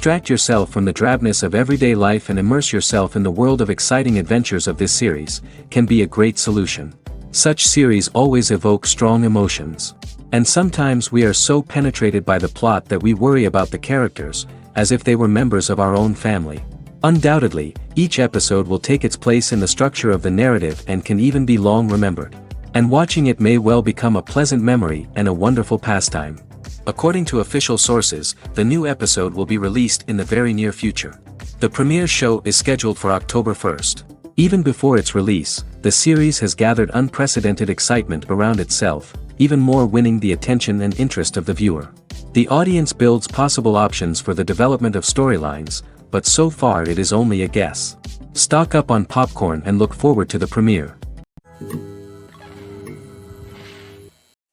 Distract yourself from the drabness of everyday life and immerse yourself in the world of exciting adventures of this series, can be a great solution. Such series always evoke strong emotions. And sometimes we are so penetrated by the plot that we worry about the characters, as if they were members of our own family. Undoubtedly, each episode will take its place in the structure of the narrative and can even be long remembered. And watching it may well become a pleasant memory and a wonderful pastime. According to official sources, the new episode will be released in the very near future. The premiere show is scheduled for October 1st. Even before its release, the series has gathered unprecedented excitement around itself, even more winning the attention and interest of the viewer. The audience builds possible options for the development of storylines, but so far it is only a guess. Stock up on popcorn and look forward to the premiere.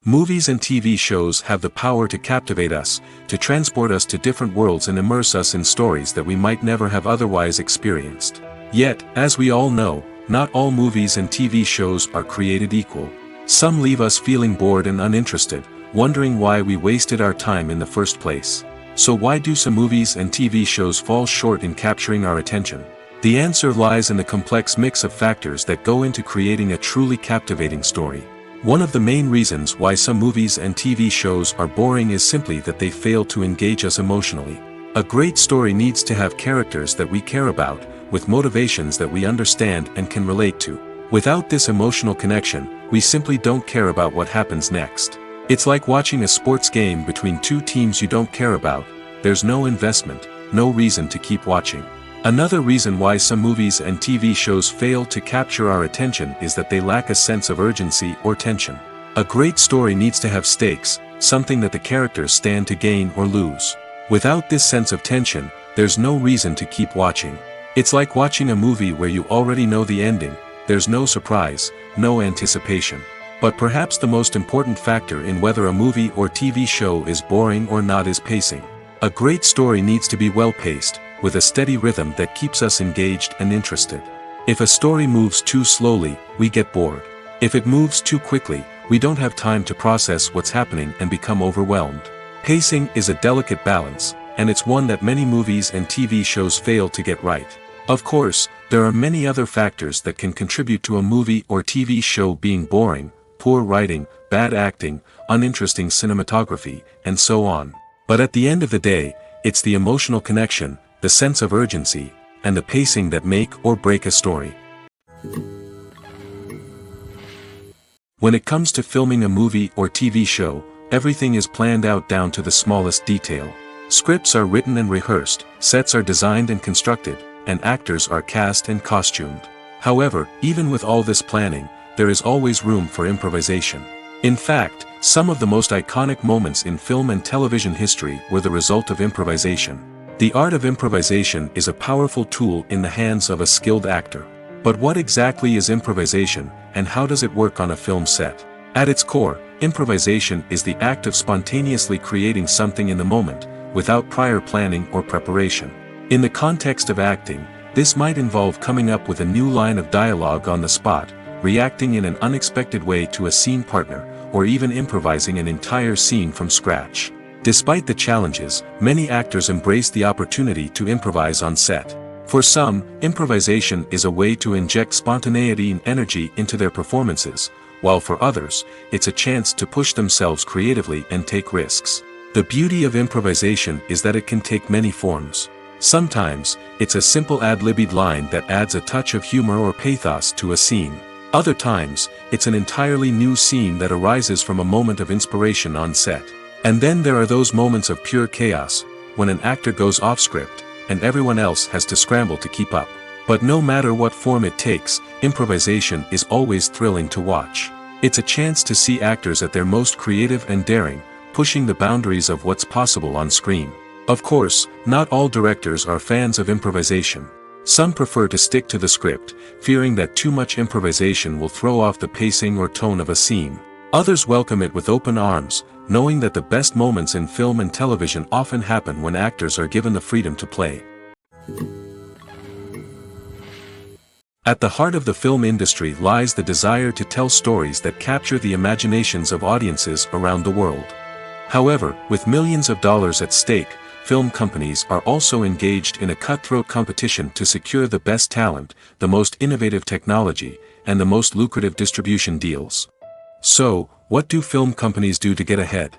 Movies and TV shows have the power to captivate us, to transport us to different worlds and immerse us in stories that we might never have otherwise experienced. Yet, as we all know, not all movies and TV shows are created equal. Some leave us feeling bored and uninterested, wondering why we wasted our time in the first place. So why do some movies and TV shows fall short in capturing our attention? The answer lies in the complex mix of factors that go into creating a truly captivating story. One of the main reasons why some movies and TV shows are boring is simply that they fail to engage us emotionally. A great story needs to have characters that we care about, with motivations that we understand and can relate to. Without this emotional connection, we simply don't care about what happens next. It's like watching a sports game between two teams you don't care about. There's no investment, no reason to keep watching. Another reason why some movies and TV shows fail to capture our attention is that they lack a sense of urgency or tension. A great story needs to have stakes, something that the characters stand to gain or lose. Without this sense of tension, there's no reason to keep watching. It's like watching a movie where you already know the ending. There's no surprise, no anticipation. But perhaps the most important factor in whether a movie or TV show is boring or not is pacing. A great story needs to be well-paced, with a steady rhythm that keeps us engaged and interested. If a story moves too slowly, we get bored. If it moves too quickly, we don't have time to process what's happening and become overwhelmed. Pacing is a delicate balance, and it's one that many movies and TV shows fail to get right. Of course, there are many other factors that can contribute to a movie or TV show being boring: poor writing, bad acting, uninteresting cinematography, and so on. But at the end of the day, it's the emotional connection, the sense of urgency, and the pacing that make or break a story. When it comes to filming a movie or TV show, everything is planned out down to the smallest detail. Scripts are written and rehearsed, sets are designed and constructed, and actors are cast and costumed. However, even with all this planning, there is always room for improvisation. In fact, some of the most iconic moments in film and television history were the result of improvisation. The art of improvisation is a powerful tool in the hands of a skilled actor. But what exactly is improvisation, and how does it work on a film set? At its core, improvisation is the act of spontaneously creating something in the moment, without prior planning or preparation. In the context of acting, this might involve coming up with a new line of dialogue on the spot, reacting in an unexpected way to a scene partner, or even improvising an entire scene from scratch. Despite the challenges, many actors embrace the opportunity to improvise on set. For some, improvisation is a way to inject spontaneity and energy into their performances, while for others, it's a chance to push themselves creatively and take risks. The beauty of improvisation is that it can take many forms. Sometimes, it's a simple ad-libbed line that adds a touch of humor or pathos to a scene. Other times, it's an entirely new scene that arises from a moment of inspiration on set. And then there are those moments of pure chaos, when an actor goes off script, and everyone else has to scramble to keep up. But no matter what form it takes, improvisation is always thrilling to watch. It's a chance to see actors at their most creative and daring, pushing the boundaries of what's possible on screen. Of course, not all directors are fans of improvisation. Some prefer to stick to the script, fearing that too much improvisation will throw off the pacing or tone of a scene. Others welcome it with open arms, knowing that the best moments in film and television often happen when actors are given the freedom to play. At the heart of the film industry lies the desire to tell stories that capture the imaginations of audiences around the world. However, with millions of dollars at stake, film companies are also engaged in a cutthroat competition to secure the best talent, the most innovative technology, and the most lucrative distribution deals. So, what do film companies do to get ahead?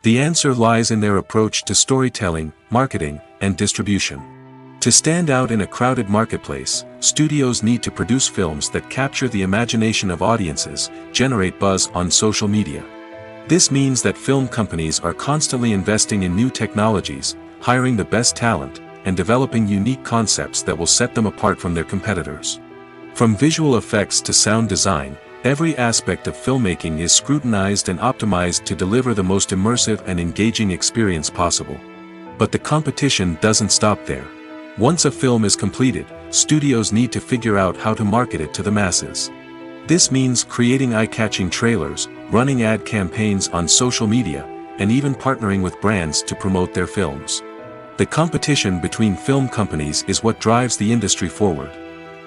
The answer lies in their approach to storytelling, marketing, and distribution. To stand out in a crowded marketplace, studios need to produce films that capture the imagination of audiences, generate buzz on social media. This means that film companies are constantly investing in new technologies, hiring the best talent, and developing unique concepts that will set them apart from their competitors. From visual effects to sound design, every aspect of filmmaking is scrutinized and optimized to deliver the most immersive and engaging experience possible. But the competition doesn't stop there. Once a film is completed, studios need to figure out how to market it to the masses. This means creating eye-catching trailers, running ad campaigns on social media, and even partnering with brands to promote their films. The competition between film companies is what drives the industry forward.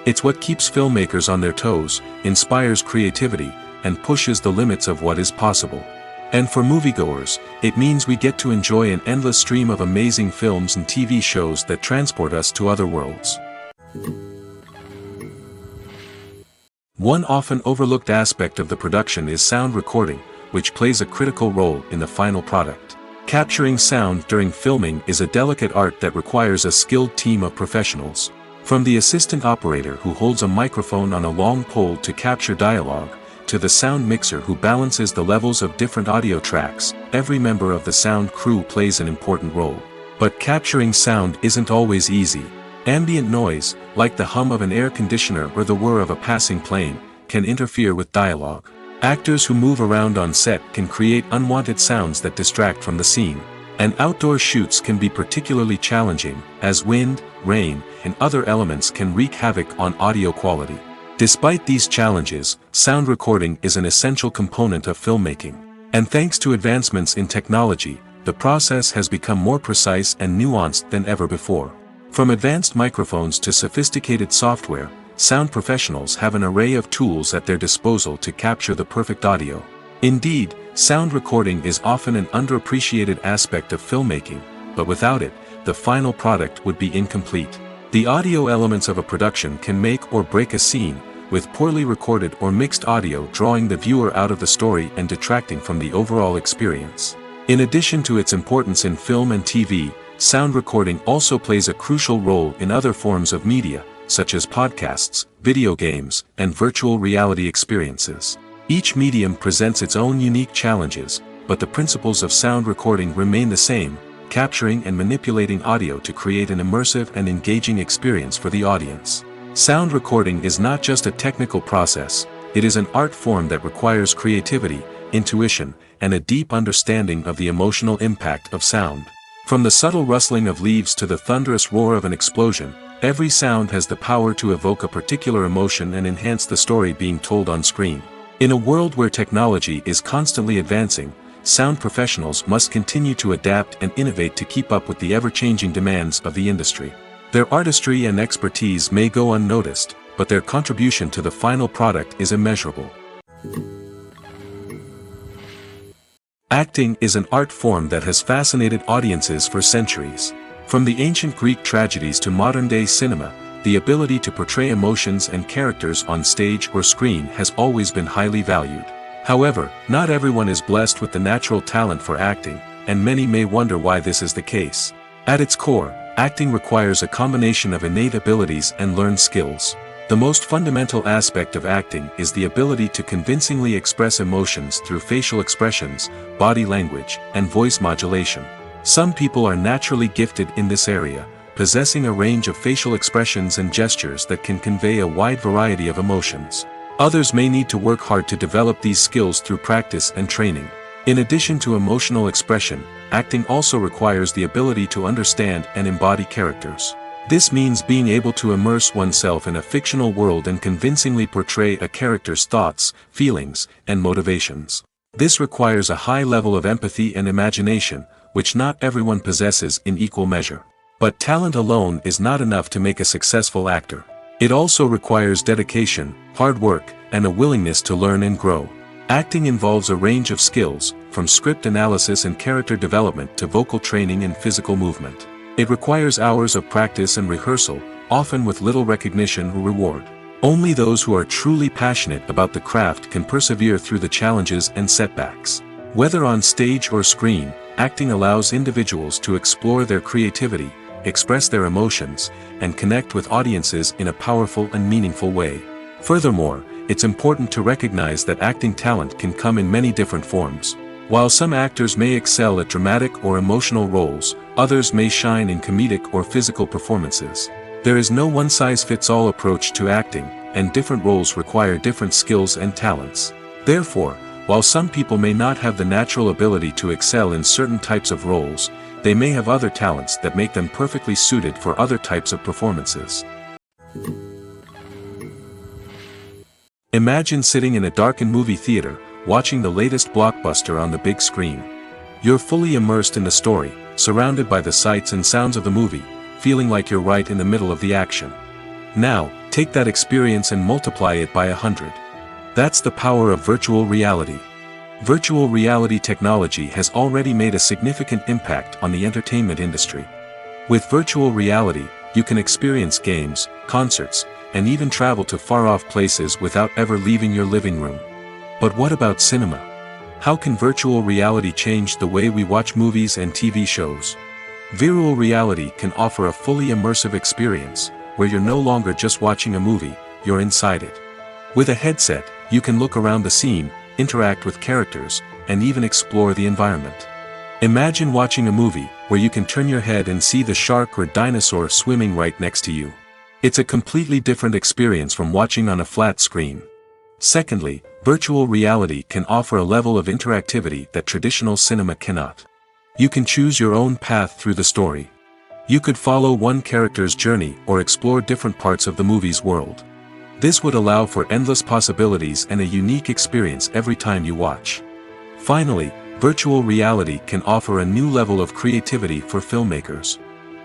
It's what keeps filmmakers on their toes, inspires creativity, and pushes the limits of what is possible. And for moviegoers, it means we get to enjoy an endless stream of amazing films and TV shows that transport us to other worlds. One often overlooked aspect of the production is sound recording, which plays a critical role in the final product. Capturing sound during filming is a delicate art that requires a skilled team of professionals. From the assistant operator who holds a microphone on a long pole to capture dialogue, to the sound mixer who balances the levels of different audio tracks, every member of the sound crew plays an important role. But capturing sound isn't always easy. Ambient noise, like the hum of an air conditioner or the whir of a passing plane, can interfere with dialogue. Actors who move around on set can create unwanted sounds that distract from the scene. And outdoor shoots can be particularly challenging, as wind, rain, and other elements can wreak havoc on audio quality. Despite these challenges, sound recording is an essential component of filmmaking. And thanks to advancements in technology, the process has become more precise and nuanced than ever before. From advanced microphones to sophisticated software, sound professionals have an array of tools at their disposal to capture the perfect audio. Indeed, sound recording is often an underappreciated aspect of filmmaking, but without it, the final product would be incomplete. The audio elements of a production can make or break a scene, with poorly recorded or mixed audio drawing the viewer out of the story and detracting from the overall experience. In addition to its importance in film and TV, sound recording also plays a crucial role in other forms of media, such as podcasts, video games, and virtual reality experiences. Each medium presents its own unique challenges, but the principles of sound recording remain the same: capturing and manipulating audio to create an immersive and engaging experience for the audience. Sound recording is not just a technical process, it is an art form that requires creativity, intuition, and a deep understanding of the emotional impact of sound. From the subtle rustling of leaves to the thunderous roar of an explosion, every sound has the power to evoke a particular emotion and enhance the story being told on screen. In a world where technology is constantly advancing, sound professionals must continue to adapt and innovate to keep up with the ever-changing demands of the industry. Their artistry and expertise may go unnoticed, but their contribution to the final product is immeasurable. Acting is an art form that has fascinated audiences for centuries. From the ancient Greek tragedies to modern-day cinema, the ability to portray emotions and characters on stage or screen has always been highly valued. However, not everyone is blessed with the natural talent for acting, and many may wonder why this is the case. At its core, acting requires a combination of innate abilities and learned skills. The most fundamental aspect of acting is the ability to convincingly express emotions through facial expressions, body language, and voice modulation. Some people are naturally gifted in this area, possessing a range of facial expressions and gestures that can convey a wide variety of emotions. Others may need to work hard to develop these skills through practice and training. In addition to emotional expression, acting also requires the ability to understand and embody characters. This means being able to immerse oneself in a fictional world and convincingly portray a character's thoughts, feelings, and motivations. This requires a high level of empathy and imagination, which not everyone possesses in equal measure. But talent alone is not enough to make a successful actor. It also requires dedication, hard work, and a willingness to learn and grow. Acting involves a range of skills, from script analysis and character development to vocal training and physical movement. It requires hours of practice and rehearsal, often with little recognition or reward. Only those who are truly passionate about the craft can persevere through the challenges and setbacks. Whether on stage or screen, acting allows individuals to explore their creativity, express their emotions, and connect with audiences in a powerful and meaningful way. Furthermore, it's important to recognize that acting talent can come in many different forms. While some actors may excel at dramatic or emotional roles, others may shine in comedic or physical performances. There is no one-size-fits-all approach to acting, and different roles require different skills and talents. Therefore, while some people may not have the natural ability to excel in certain types of roles, they may have other talents that make them perfectly suited for other types of performances. Imagine sitting in a darkened movie theater, watching the latest blockbuster on the big screen. You're fully immersed in the story, surrounded by the sights and sounds of the movie, feeling like you're right in the middle of the action. Now, take that experience and multiply it by 100. That's the power of virtual reality. Virtual reality technology has already made a significant impact on the entertainment industry. With virtual reality, you can experience games, concerts, and even travel to far-off places without ever leaving your living room. But what about cinema? How can virtual reality change the way we watch movies and TV shows? Virtual reality can offer a fully immersive experience, where you're no longer just watching a movie, you're inside it. With a headset, you can look around the scene, interact with characters, and even explore the environment. Imagine watching a movie where you can turn your head and see the shark or dinosaur swimming right next to you. It's a completely different experience from watching on a flat screen. Secondly, virtual reality can offer a level of interactivity that traditional cinema cannot. You can choose your own path through the story. You could follow one character's journey or explore different parts of the movie's world. This would allow for endless possibilities and a unique experience every time you watch. Finally, virtual reality can offer a new level of creativity for filmmakers.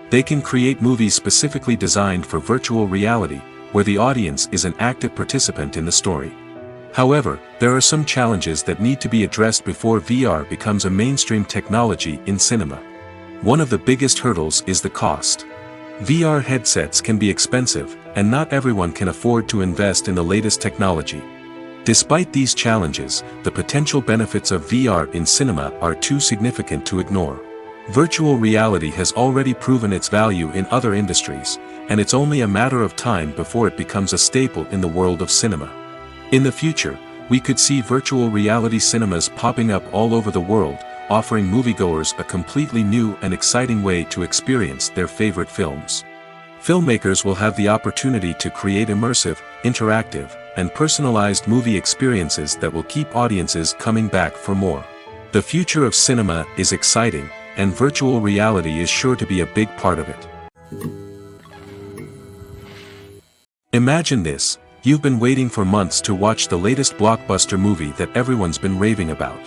They can create movies specifically designed for virtual reality, where the audience is an active participant in the story. However, there are some challenges that need to be addressed before VR becomes a mainstream technology in cinema. One of the biggest hurdles is the cost. VR headsets can be expensive, and not everyone can afford to invest in the latest technology. Despite these challenges, the potential benefits of VR in cinema are too significant to ignore. Virtual reality has already proven its value in other industries, and it's only a matter of time before it becomes a staple in the world of cinema. In the future, we could see virtual reality cinemas popping up all over the world, offering moviegoers a completely new and exciting way to experience their favorite films. Filmmakers will have the opportunity to create immersive, interactive, and personalized movie experiences that will keep audiences coming back for more. The future of cinema is exciting, and virtual reality is sure to be a big part of it. Imagine this: you've been waiting for months to watch the latest blockbuster movie that everyone's been raving about.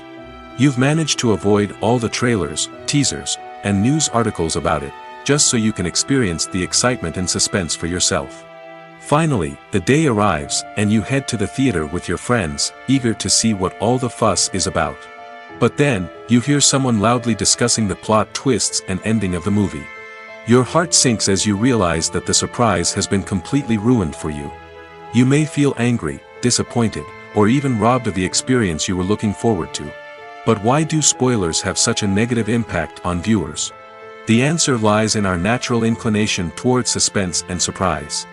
You've managed to avoid all the trailers, teasers, and news articles about it, just so you can experience the excitement and suspense for yourself. Finally, the day arrives, and you head to the theater with your friends, eager to see what all the fuss is about. But then, you hear someone loudly discussing the plot twists and ending of the movie. Your heart sinks as you realize that the surprise has been completely ruined for you. You may feel angry, disappointed, or even robbed of the experience you were looking forward to. But why do spoilers have such a negative impact on viewers? The answer lies in our natural inclination toward suspense and surprise.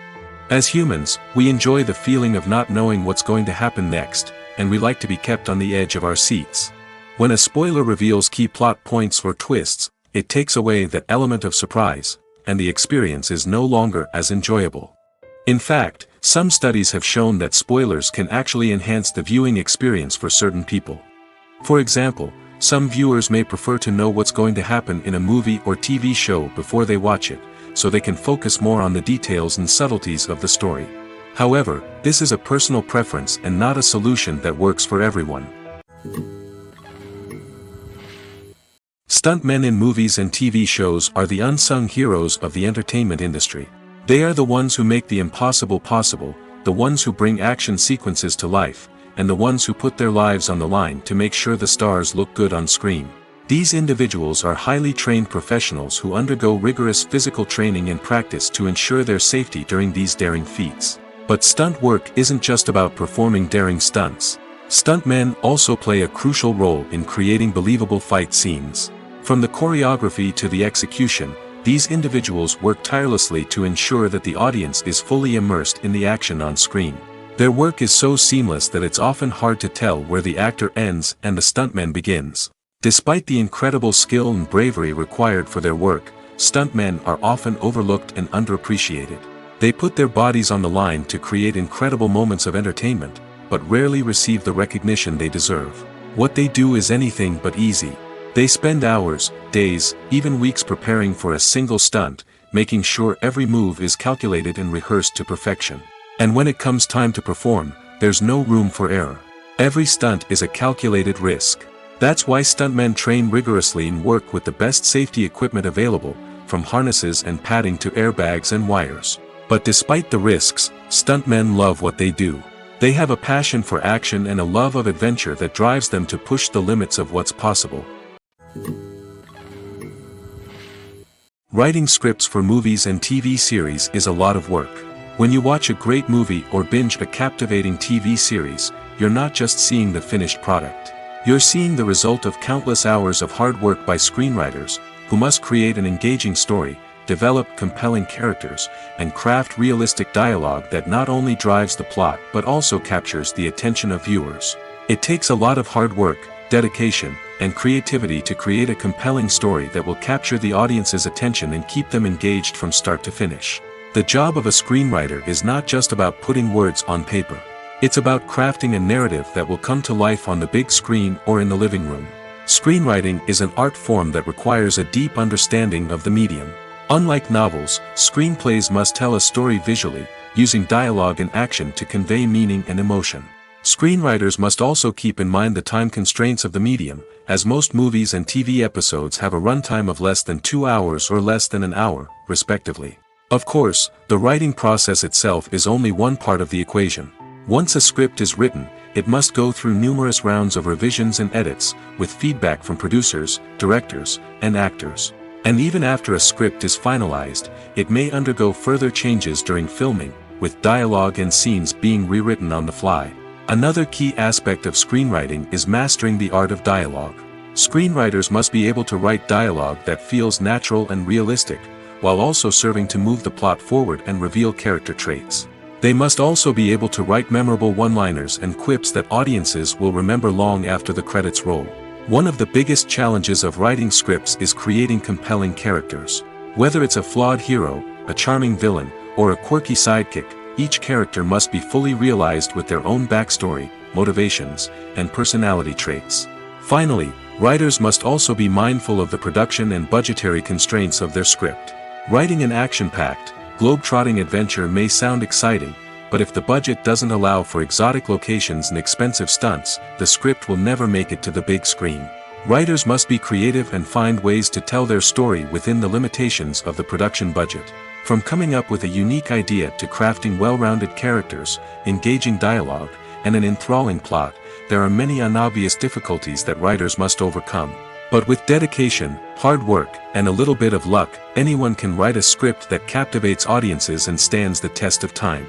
As humans, we enjoy the feeling of not knowing what's going to happen next, and we like to be kept on the edge of our seats. When a spoiler reveals key plot points or twists, it takes away that element of surprise, and the experience is no longer as enjoyable. In fact, some studies have shown that spoilers can actually enhance the viewing experience for certain people. For example, some viewers may prefer to know what's going to happen in a movie or TV show before they watch it, so they can focus more on the details and subtleties of the story. However, this is a personal preference and not a solution that works for everyone. Stuntmen in movies and TV shows are the unsung heroes of the entertainment industry. They are the ones who make the impossible possible, the ones who bring action sequences to life, and the ones who put their lives on the line to make sure the stars look good on screen. These individuals are highly trained professionals who undergo rigorous physical training and practice to ensure their safety during these daring feats. But stunt work isn't just about performing daring stunts. Stuntmen also play a crucial role in creating believable fight scenes. From the choreography to the execution, these individuals work tirelessly to ensure that the audience is fully immersed in the action on screen. Their work is so seamless that it's often hard to tell where the actor ends and the stuntman begins. Despite the incredible skill and bravery required for their work, stuntmen are often overlooked and underappreciated. They put their bodies on the line to create incredible moments of entertainment, but rarely receive the recognition they deserve. What they do is anything but easy. They spend hours, days, even weeks preparing for a single stunt, making sure every move is calculated and rehearsed to perfection. And when it comes time to perform, there's no room for error. Every stunt is a calculated risk. That's why stuntmen train rigorously and work with the best safety equipment available, from harnesses and padding to airbags and wires. But despite the risks, stuntmen love what they do. They have a passion for action and a love of adventure that drives them to push the limits of what's possible. Writing scripts for movies and TV series is a lot of work. When you watch a great movie or binge a captivating TV series, you're not just seeing the finished product. You're seeing the result of countless hours of hard work by screenwriters, who must create an engaging story, develop compelling characters, and craft realistic dialogue that not only drives the plot but also captures the attention of viewers. It takes a lot of hard work, dedication, and creativity to create a compelling story that will capture the audience's attention and keep them engaged from start to finish. The job of a screenwriter is not just about putting words on paper. It's about crafting a narrative that will come to life on the big screen or in the living room. Screenwriting is an art form that requires a deep understanding of the medium. Unlike novels, screenplays must tell a story visually, using dialogue and action to convey meaning and emotion. Screenwriters must also keep in mind the time constraints of the medium, as most movies and TV episodes have a runtime of less than 2 hours or less than an hour, respectively. Of course, the writing process itself is only one part of the equation. Once a script is written, it must go through numerous rounds of revisions and edits, with feedback from producers, directors, and actors. And even after a script is finalized, it may undergo further changes during filming, with dialogue and scenes being rewritten on the fly. Another key aspect of screenwriting is mastering the art of dialogue. Screenwriters must be able to write dialogue that feels natural and realistic, while also serving to move the plot forward and reveal character traits. They must also be able to write memorable one-liners and quips that audiences will remember long after the credits roll. One of the biggest challenges of writing scripts is creating compelling characters. Whether it's a flawed hero, a charming villain, or a quirky sidekick, each character must be fully realized with their own backstory, motivations, and personality traits. Finally, writers must also be mindful of the production and budgetary constraints of their script. Writing an action-packed, globe-trotting adventure may sound exciting, but if the budget doesn't allow for exotic locations and expensive stunts, the script will never make it to the big screen. Writers must be creative and find ways to tell their story within the limitations of the production budget. From coming up with a unique idea to crafting well-rounded characters, engaging dialogue, and an enthralling plot, there are many unobvious difficulties that writers must overcome. But with dedication, hard work, and a little bit of luck, anyone can write a script that captivates audiences and stands the test of time.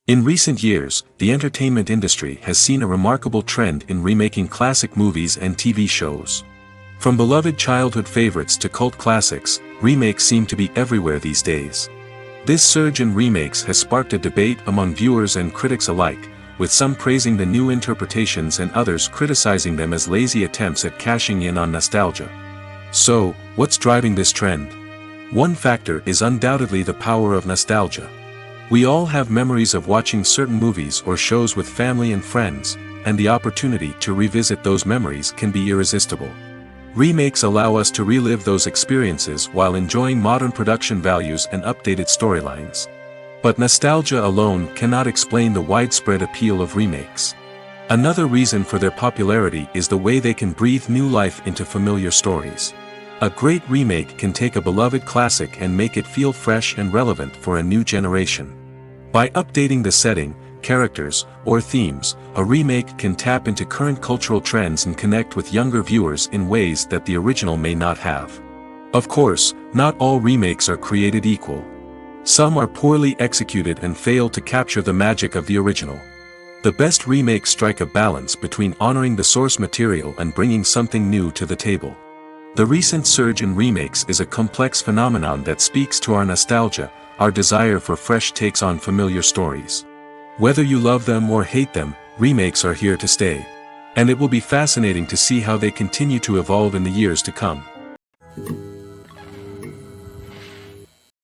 In recent years, the entertainment industry has seen a remarkable trend in remaking classic movies and TV shows. From beloved childhood favorites to cult classics, remakes seem to be everywhere these days. This surge in remakes has sparked a debate among viewers and critics alike, with some praising the new interpretations and others criticizing them as lazy attempts at cashing in on nostalgia. So, what's driving this trend? One factor is undoubtedly the power of nostalgia. We all have memories of watching certain movies or shows with family and friends, and the opportunity to revisit those memories can be irresistible. Remakes allow us to relive those experiences while enjoying modern production values and updated storylines. But nostalgia alone cannot explain the widespread appeal of remakes. Another reason for their popularity is the way they can breathe new life into familiar stories. A great remake can take a beloved classic and make it feel fresh and relevant for a new generation. By updating the setting, characters, or themes, a remake can tap into current cultural trends and connect with younger viewers in ways that the original may not have. Of course, not all remakes are created equal. Some are poorly executed and fail to capture the magic of the original. The best remakes strike a balance between honoring the source material and bringing something new to the table. The recent surge in remakes is a complex phenomenon that speaks to our nostalgia, our desire for fresh takes on familiar stories. Whether you love them or hate them, remakes are here to stay. And it will be fascinating to see how they continue to evolve in the years to come.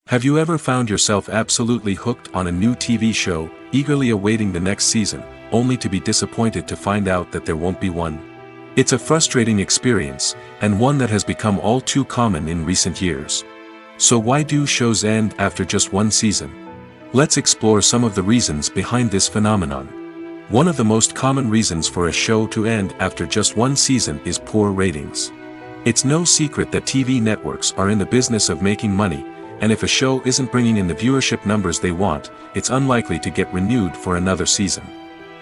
Have you ever found yourself absolutely hooked on a new TV show, eagerly awaiting the next season, only to be disappointed to find out that there won't be one? It's a frustrating experience, and one that has become all too common in recent years. So why do shows end after just one season? Let's explore some of the reasons behind this phenomenon. One of the most common reasons for a show to end after just one season is poor ratings. It's no secret that TV networks are in the business of making money, and if a show isn't bringing in the viewership numbers they want, it's unlikely to get renewed for another season.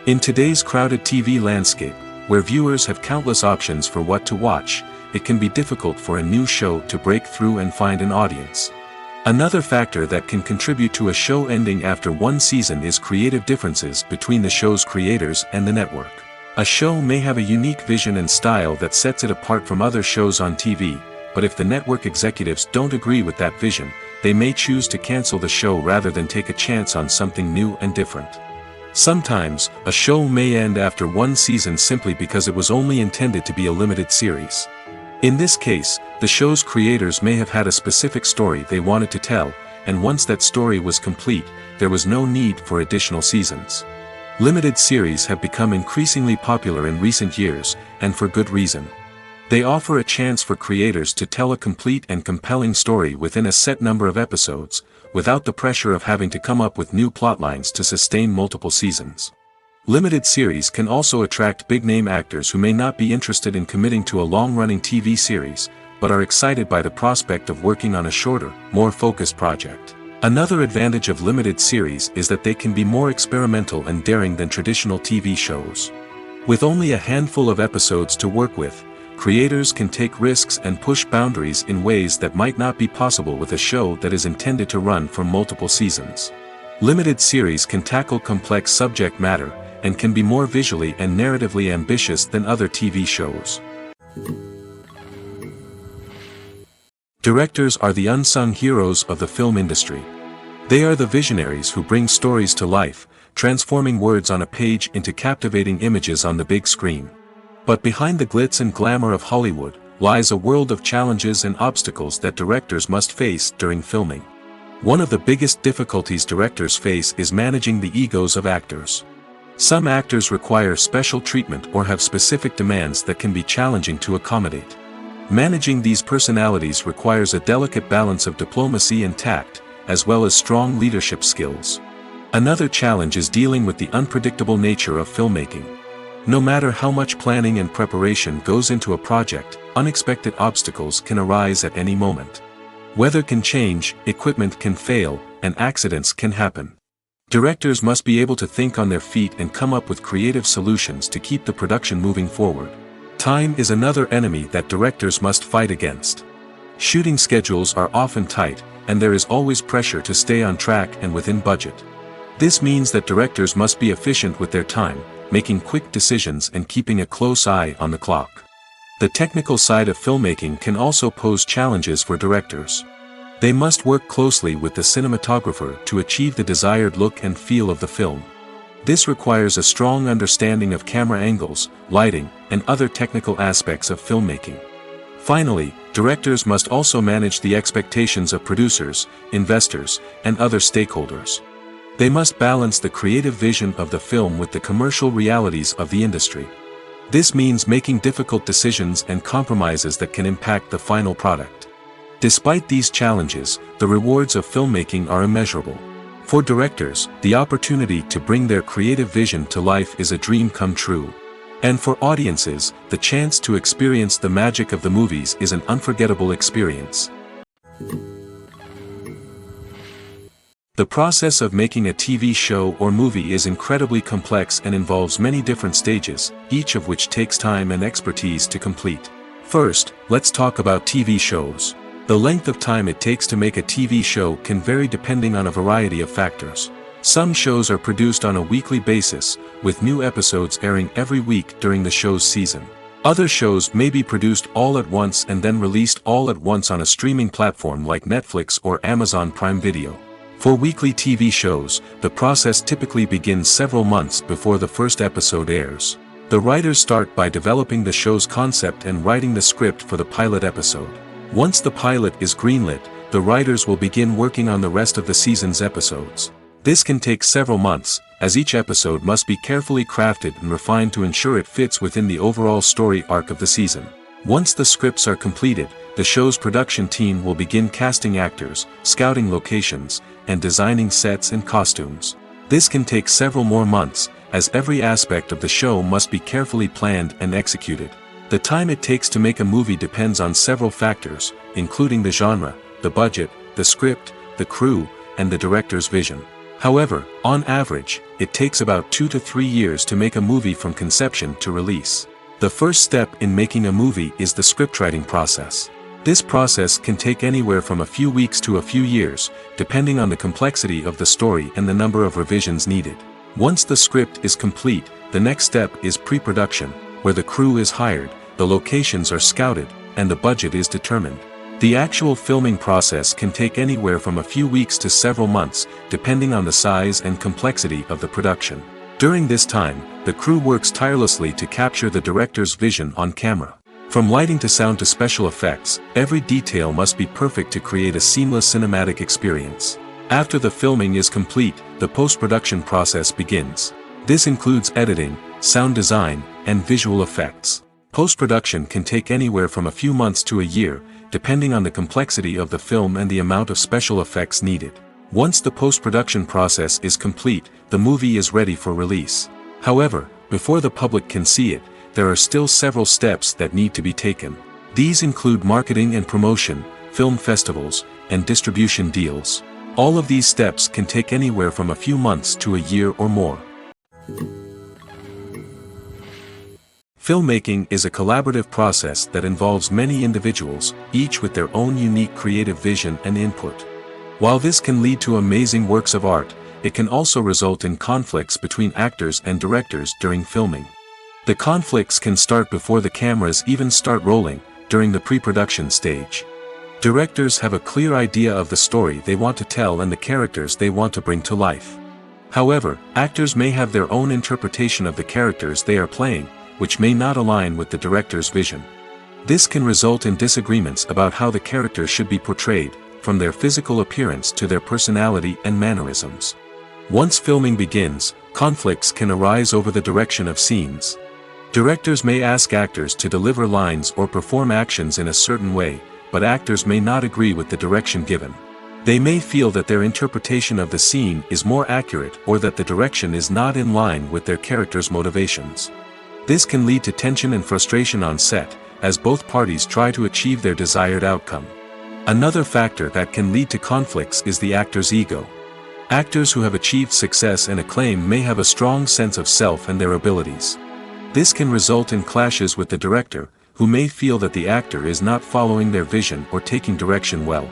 In today's crowded TV landscape, where viewers have countless options for what to watch, it can be difficult for a new show to break through and find an audience. Another factor that can contribute to a show ending after one season is creative differences between the show's creators and the network. A show may have a unique vision and style that sets it apart from other shows on TV, but if the network executives don't agree with that vision, they may choose to cancel the show rather than take a chance on something new and different. Sometimes, a show may end after one season simply because it was only intended to be a limited series. In this case, the show's creators may have had a specific story they wanted to tell, and once that story was complete, there was no need for additional seasons. Limited series have become increasingly popular in recent years, and for good reason. They offer a chance for creators to tell a complete and compelling story within a set number of episodes, without the pressure of having to come up with new plotlines to sustain multiple seasons. Limited series can also attract big-name actors who may not be interested in committing to a long-running TV series, but are excited by the prospect of working on a shorter, more focused project. Another advantage of limited series is that they can be more experimental and daring than traditional TV shows. With only a handful of episodes to work with, creators can take risks and push boundaries in ways that might not be possible with a show that is intended to run for multiple seasons. Limited series can tackle complex subject matter, and can be more visually and narratively ambitious than other TV shows. Directors are the unsung heroes of the film industry. They are the visionaries who bring stories to life, transforming words on a page into captivating images on the big screen. But behind the glitz and glamour of Hollywood, lies a world of challenges and obstacles that directors must face during filming. One of the biggest difficulties directors face is managing the egos of actors. Some actors require special treatment or have specific demands that can be challenging to accommodate. Managing these personalities requires a delicate balance of diplomacy and tact, as well as strong leadership skills. Another challenge is dealing with the unpredictable nature of filmmaking. No matter how much planning and preparation goes into a project, unexpected obstacles can arise at any moment. Weather can change, equipment can fail, and accidents can happen. Directors must be able to think on their feet and come up with creative solutions to keep the production moving forward. Time is another enemy that directors must fight against. Shooting schedules are often tight, and there is always pressure to stay on track and within budget. This means that directors must be efficient with their time, making quick decisions and keeping a close eye on the clock. The technical side of filmmaking can also pose challenges for directors. They must work closely with the cinematographer to achieve the desired look and feel of the film. This requires a strong understanding of camera angles, lighting, and other technical aspects of filmmaking. Finally, directors must also manage the expectations of producers, investors, and other stakeholders. They must balance the creative vision of the film with the commercial realities of the industry. This means making difficult decisions and compromises that can impact the final product. Despite these challenges, the rewards of filmmaking are immeasurable. For directors, the opportunity to bring their creative vision to life is a dream come true. And for audiences, the chance to experience the magic of the movies is an unforgettable experience. The process of making a TV show or movie is incredibly complex and involves many different stages, each of which takes time and expertise to complete. First, let's talk about TV shows. The length of time it takes to make a TV show can vary depending on a variety of factors. Some shows are produced on a weekly basis, with new episodes airing every week during the show's season. Other shows may be produced all at once and then released all at once on a streaming platform like Netflix or Amazon Prime Video. For weekly TV shows, the process typically begins several months before the first episode airs. The writers start by developing the show's concept and writing the script for the pilot episode. Once the pilot is greenlit, the writers will begin working on the rest of the season's episodes. This can take several months, as each episode must be carefully crafted and refined to ensure it fits within the overall story arc of the season. Once the scripts are completed, the show's production team will begin casting actors, scouting locations, and designing sets and costumes. This can take several more months, as every aspect of the show must be carefully planned and executed. The time it takes to make a movie depends on several factors, including the genre, the budget, the script, the crew, and the director's vision. However, on average, it takes about 2 to 3 years to make a movie from conception to release. The first step in making a movie is the scriptwriting process. This process can take anywhere from a few weeks to a few years, depending on the complexity of the story and the number of revisions needed. Once the script is complete, the next step is pre-production, where the crew is hired, the locations are scouted, and the budget is determined. The actual filming process can take anywhere from a few weeks to several months, depending on the size and complexity of the production. During this time, the crew works tirelessly to capture the director's vision on camera. From lighting to sound to special effects, every detail must be perfect to create a seamless cinematic experience. After the filming is complete, the post-production process begins. This includes editing, sound design, and visual effects. Post-production can take anywhere from a few months to a year, depending on the complexity of the film and the amount of special effects needed. Once the post-production process is complete, the movie is ready for release. However, before the public can see it, there are still several steps that need to be taken. These include marketing and promotion, film festivals, and distribution deals. All of these steps can take anywhere from a few months to a year or more. Filmmaking is a collaborative process that involves many individuals, each with their own unique creative vision and input. While this can lead to amazing works of art, it can also result in conflicts between actors and directors during filming. The conflicts can start before the cameras even start rolling, during the pre-production stage. Directors have a clear idea of the story they want to tell and the characters they want to bring to life. However, actors may have their own interpretation of the characters they are playing, which may not align with the director's vision. This can result in disagreements about how the characters should be portrayed, from their physical appearance to their personality and mannerisms. Once filming begins, conflicts can arise over the direction of scenes. Directors may ask actors to deliver lines or perform actions in a certain way, but actors may not agree with the direction given. They may feel that their interpretation of the scene is more accurate or that the direction is not in line with their character's motivations. This can lead to tension and frustration on set, as both parties try to achieve their desired outcome. Another factor that can lead to conflicts is the actor's ego. Actors who have achieved success and acclaim may have a strong sense of self and their abilities. This can result in clashes with the director, who may feel that the actor is not following their vision or taking direction well.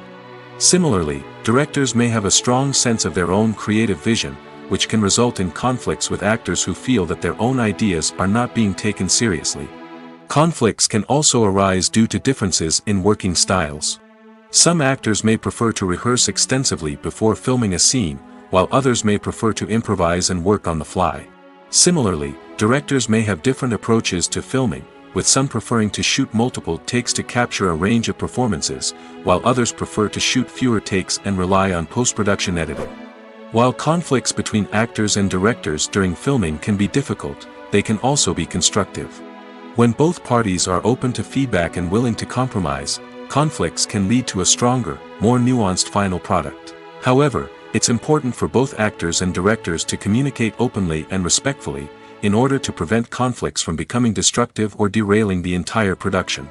Similarly, directors may have a strong sense of their own creative vision, which can result in conflicts with actors who feel that their own ideas are not being taken seriously. Conflicts can also arise due to differences in working styles. Some actors may prefer to rehearse extensively before filming a scene, while others may prefer to improvise and work on the fly. Similarly, directors may have different approaches to filming, with some preferring to shoot multiple takes to capture a range of performances, while others prefer to shoot fewer takes and rely on post-production editing. While conflicts between actors and directors during filming can be difficult, they can also be constructive. When both parties are open to feedback and willing to compromise, conflicts can lead to a stronger, more nuanced final product. However, it's important for both actors and directors to communicate openly and respectfully, in order to prevent conflicts from becoming destructive or derailing the entire production.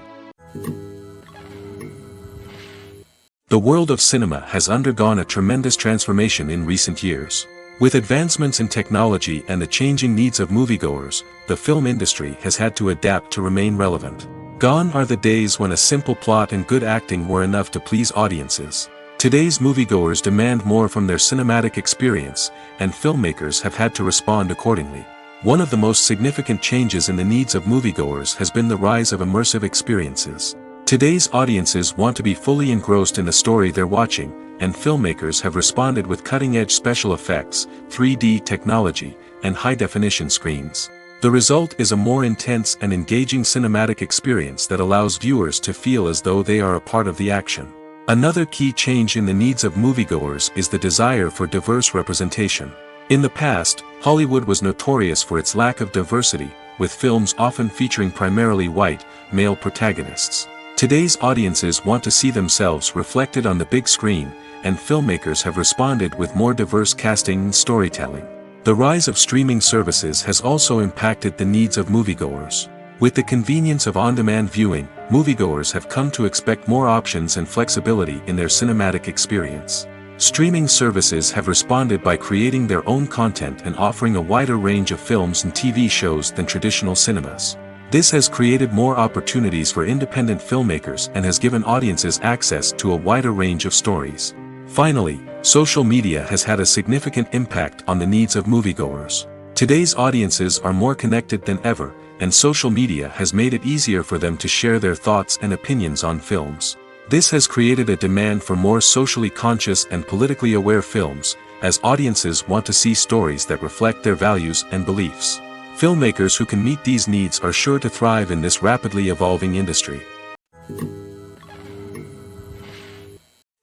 The world of cinema has undergone a tremendous transformation in recent years. With advancements in technology and the changing needs of moviegoers, the film industry has had to adapt to remain relevant. Gone are the days when a simple plot and good acting were enough to please audiences. Today's moviegoers demand more from their cinematic experience, and filmmakers have had to respond accordingly. One of the most significant changes in the needs of moviegoers has been the rise of immersive experiences. Today's audiences want to be fully engrossed in the story they're watching, and filmmakers have responded with cutting-edge special effects, 3D technology, and high-definition screens. The result is a more intense and engaging cinematic experience that allows viewers to feel as though they are a part of the action. Another key change in the needs of moviegoers is the desire for diverse representation. In the past, Hollywood was notorious for its lack of diversity, with films often featuring primarily white, male protagonists. Today's audiences want to see themselves reflected on the big screen, and filmmakers have responded with more diverse casting and storytelling. The rise of streaming services has also impacted the needs of moviegoers. With the convenience of on-demand viewing, moviegoers have come to expect more options and flexibility in their cinematic experience. Streaming services have responded by creating their own content and offering a wider range of films and TV shows than traditional cinemas. This has created more opportunities for independent filmmakers and has given audiences access to a wider range of stories. Finally, social media has had a significant impact on the needs of moviegoers. Today's audiences are more connected than ever, and social media has made it easier for them to share their thoughts and opinions on films. This has created a demand for more socially conscious and politically aware films, as audiences want to see stories that reflect their values and beliefs. Filmmakers who can meet these needs are sure to thrive in this rapidly evolving industry.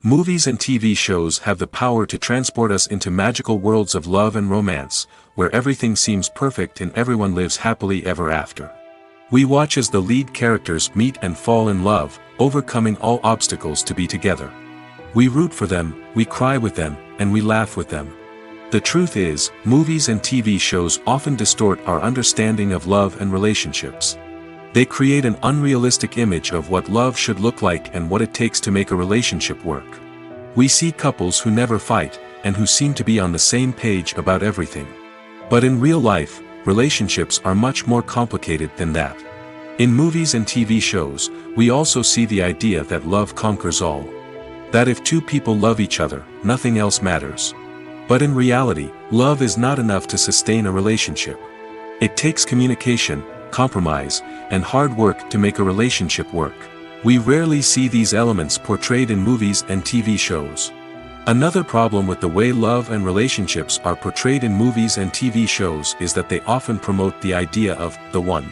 Movies and TV shows have the power to transport us into magical worlds of love and romance, where everything seems perfect and everyone lives happily ever after. We watch as the lead characters meet and fall in love, overcoming all obstacles to be together. We root for them, we cry with them, and we laugh with them. The truth is, movies and TV shows often distort our understanding of love and relationships. They create an unrealistic image of what love should look like and what it takes to make a relationship work. We see couples who never fight, and who seem to be on the same page about everything. But in real life, relationships are much more complicated than that. In movies and TV shows, we also see the idea that love conquers all. That if two people love each other, nothing else matters. But in reality, love is not enough to sustain a relationship. It takes communication, compromise, and hard work to make a relationship work. We rarely see these elements portrayed in movies and TV shows. Another problem with the way love and relationships are portrayed in movies and TV shows is that they often promote the idea of the one.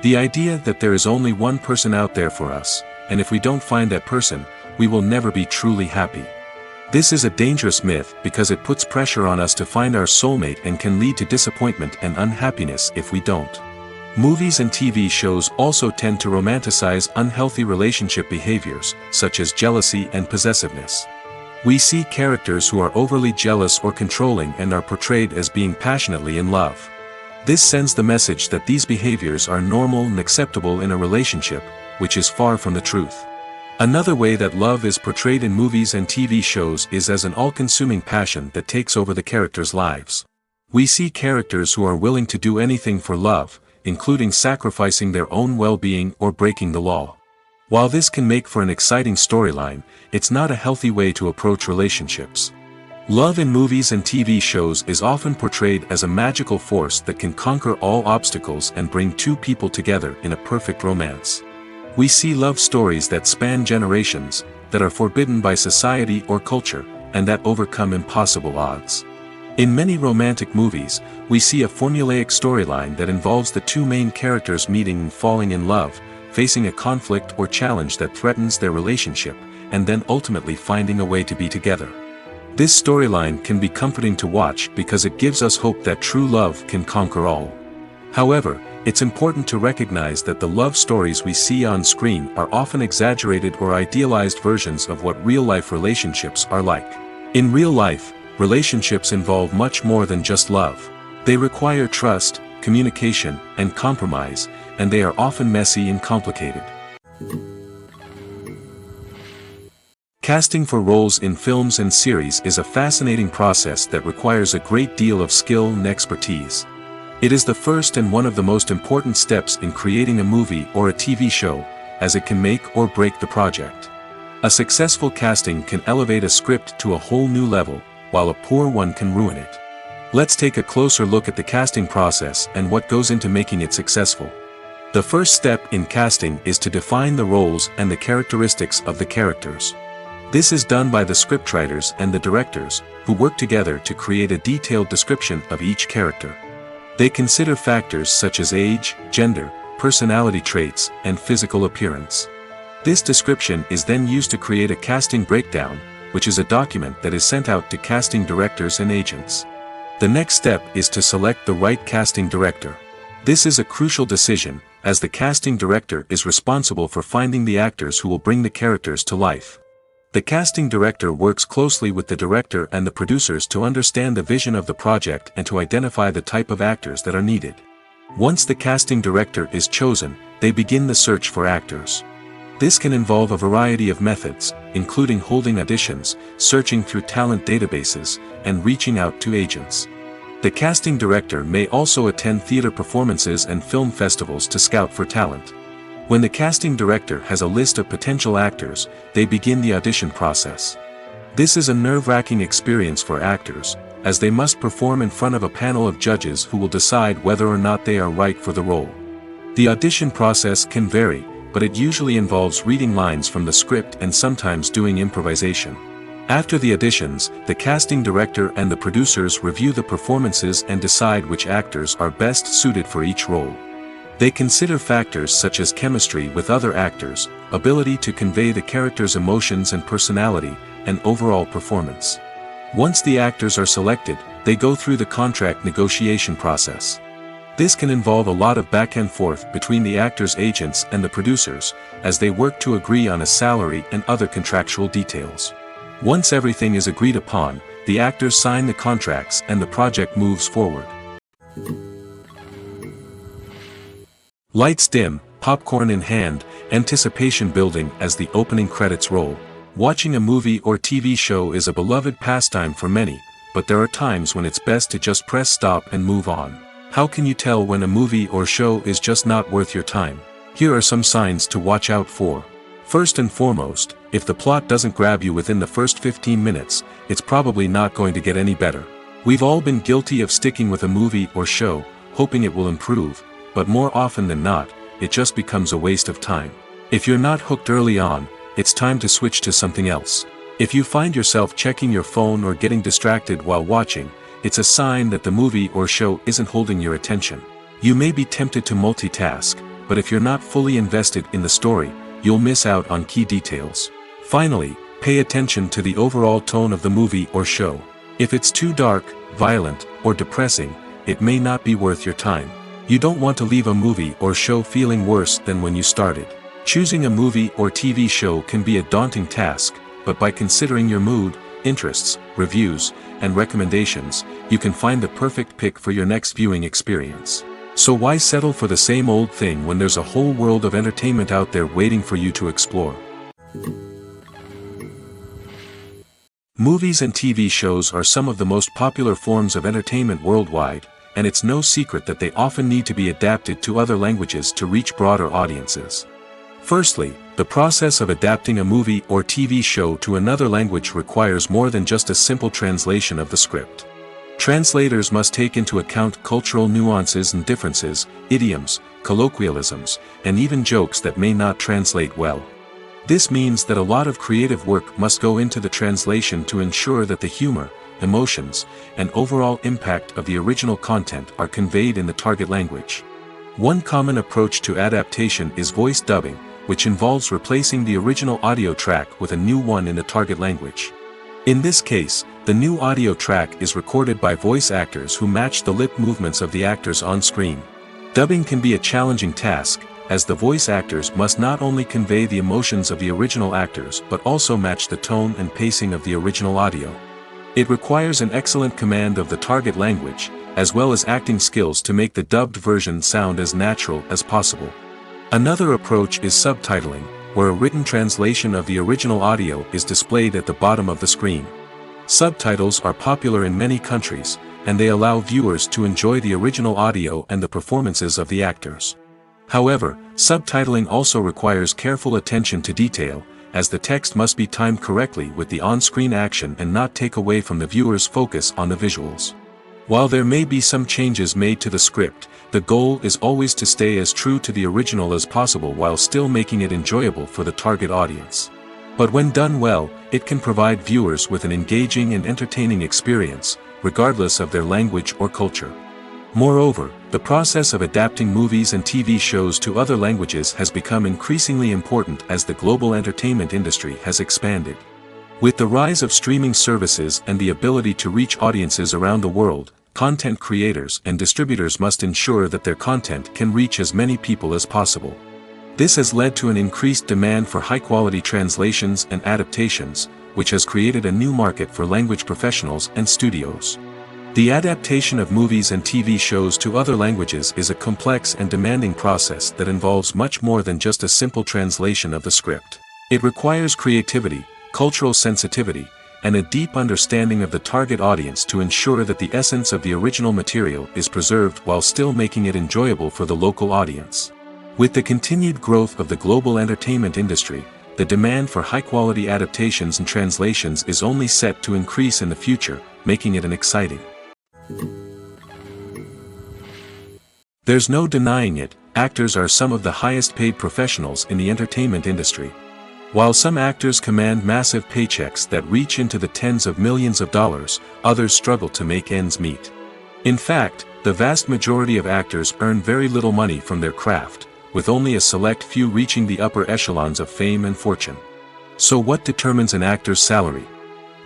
The idea that there is only one person out there for us, and if we don't find that person, we will never be truly happy. This is a dangerous myth because it puts pressure on us to find our soulmate and can lead to disappointment and unhappiness if we don't. Movies and TV shows also tend to romanticize unhealthy relationship behaviors, such as jealousy and possessiveness. We see characters who are overly jealous or controlling and are portrayed as being passionately in love. This sends the message that these behaviors are normal and acceptable in a relationship, which is far from the truth. Another way that love is portrayed in movies and TV shows is as an all-consuming passion that takes over the characters' lives. We see characters who are willing to do anything for love, including sacrificing their own well-being or breaking the law. While this can make for an exciting storyline, it's not a healthy way to approach relationships. Love in movies and TV shows is often portrayed as a magical force that can conquer all obstacles and bring two people together in a perfect romance. We see love stories that span generations, that are forbidden by society or culture, and that overcome impossible odds. In many romantic movies, we see a formulaic storyline that involves the two main characters meeting and falling in love, facing a conflict or challenge that threatens their relationship, and then ultimately finding a way to be together. This storyline can be comforting to watch because it gives us hope that true love can conquer all. However, it's important to recognize that the love stories we see on screen are often exaggerated or idealized versions of what real-life relationships are like. In real life, relationships involve much more than just love. They require trust, communication, and compromise, and they are often messy and complicated. Casting for roles in films and series is a fascinating process that requires a great deal of skill and expertise. It is the first and one of the most important steps in creating a movie or a TV show, as it can make or break the project. A successful casting can elevate a script to a whole new level, while a poor one can ruin it. Let's take a closer look at the casting process and what goes into making it successful. The first step in casting is to define the roles and the characteristics of the characters. This is done by the scriptwriters and the directors, who work together to create a detailed description of each character. They consider factors such as age, gender, personality traits, and physical appearance. This description is then used to create a casting breakdown, which is a document that is sent out to casting directors and agents. The next step is to select the right casting director. This is a crucial decision, as the casting director is responsible for finding the actors who will bring the characters to life. The casting director works closely with the director and the producers to understand the vision of the project and to identify the type of actors that are needed. Once the casting director is chosen, they begin the search for actors. This can involve a variety of methods, including holding auditions, searching through talent databases, and reaching out to agents. The casting director may also attend theater performances and film festivals to scout for talent. When the casting director has a list of potential actors, they begin the audition process. This is a nerve-wracking experience for actors, as they must perform in front of a panel of judges who will decide whether or not they are right for the role. The audition process can vary, but it usually involves reading lines from the script and sometimes doing improvisation. After the auditions, the casting director and the producers review the performances and decide which actors are best suited for each role. They consider factors such as chemistry with other actors, ability to convey the character's emotions and personality, and overall performance. Once the actors are selected, they go through the contract negotiation process. This can involve a lot of back and forth between the actors' agents and the producers, as they work to agree on a salary and other contractual details. Once everything is agreed upon, the actors sign the contracts and the project moves forward. Lights dim, popcorn in hand, anticipation building as the opening credits roll. Watching a movie or TV show is a beloved pastime for many, but there are times when it's best to just press stop and move on. How can you tell when a movie or show is just not worth your time? Here are some signs to watch out for. First and foremost, if the plot doesn't grab you within the first 15 minutes, it's probably not going to get any better. We've all been guilty of sticking with a movie or show, hoping it will improve, but more often than not, it just becomes a waste of time. If you're not hooked early on, it's time to switch to something else. If you find yourself checking your phone or getting distracted while watching, it's a sign that the movie or show isn't holding your attention. You may be tempted to multitask, but if you're not fully invested in the story, you'll miss out on key details. Finally, pay attention to the overall tone of the movie or show. If it's too dark, violent, or depressing, it may not be worth your time. You don't want to leave a movie or show feeling worse than when you started. Choosing a movie or TV show can be a daunting task, but by considering your mood, interests, reviews, and recommendations, you can find the perfect pick for your next viewing experience. So why settle for the same old thing when there's a whole world of entertainment out there waiting for you to explore? Movies and TV shows are some of the most popular forms of entertainment worldwide, and it's no secret that they often need to be adapted to other languages to reach broader audiences. Firstly, the process of adapting a movie or TV show to another language requires more than just a simple translation of the script. Translators must take into account cultural nuances and differences, idioms, colloquialisms, and even jokes that may not translate well. This means that a lot of creative work must go into the translation to ensure that the humor, emotions, and overall impact of the original content are conveyed in the target language. One common approach to adaptation is voice dubbing, which involves replacing the original audio track with a new one in the target language. In this case, the new audio track is recorded by voice actors who match the lip movements of the actors on screen. Dubbing can be a challenging task, as the voice actors must not only convey the emotions of the original actors but also match the tone and pacing of the original audio. It requires an excellent command of the target language, as well as acting skills to make the dubbed version sound as natural as possible. Another approach is subtitling, where a written translation of the original audio is displayed at the bottom of the screen. Subtitles are popular in many countries, and they allow viewers to enjoy the original audio and the performances of the actors. However, subtitling also requires careful attention to detail, as the text must be timed correctly with the on-screen action and not take away from the viewer's focus on the visuals. While there may be some changes made to the script, the goal is always to stay as true to the original as possible while still making it enjoyable for the target audience. But when done well, it can provide viewers with an engaging and entertaining experience, regardless of their language or culture. Moreover, the process of adapting movies and TV shows to other languages has become increasingly important as the global entertainment industry has expanded. With the rise of streaming services and the ability to reach audiences around the world, content creators and distributors must ensure that their content can reach as many people as possible. This has led to an increased demand for high-quality translations and adaptations, which has created a new market for language professionals and studios. The adaptation of movies and TV shows to other languages is a complex and demanding process that involves much more than just a simple translation of the script. It requires creativity, cultural sensitivity, and a deep understanding of the target audience to ensure that the essence of the original material is preserved while still making it enjoyable for the local audience. With the continued growth of the global entertainment industry, the demand for high-quality adaptations and translations is only set to increase in the future, making it an exciting. There's no denying it, actors are some of the highest-paid professionals in the entertainment industry. While some actors command massive paychecks that reach into the tens of millions of dollars, others struggle to make ends meet. In fact, the vast majority of actors earn very little money from their craft, with only a select few reaching the upper echelons of fame and fortune. So what determines an actor's salary?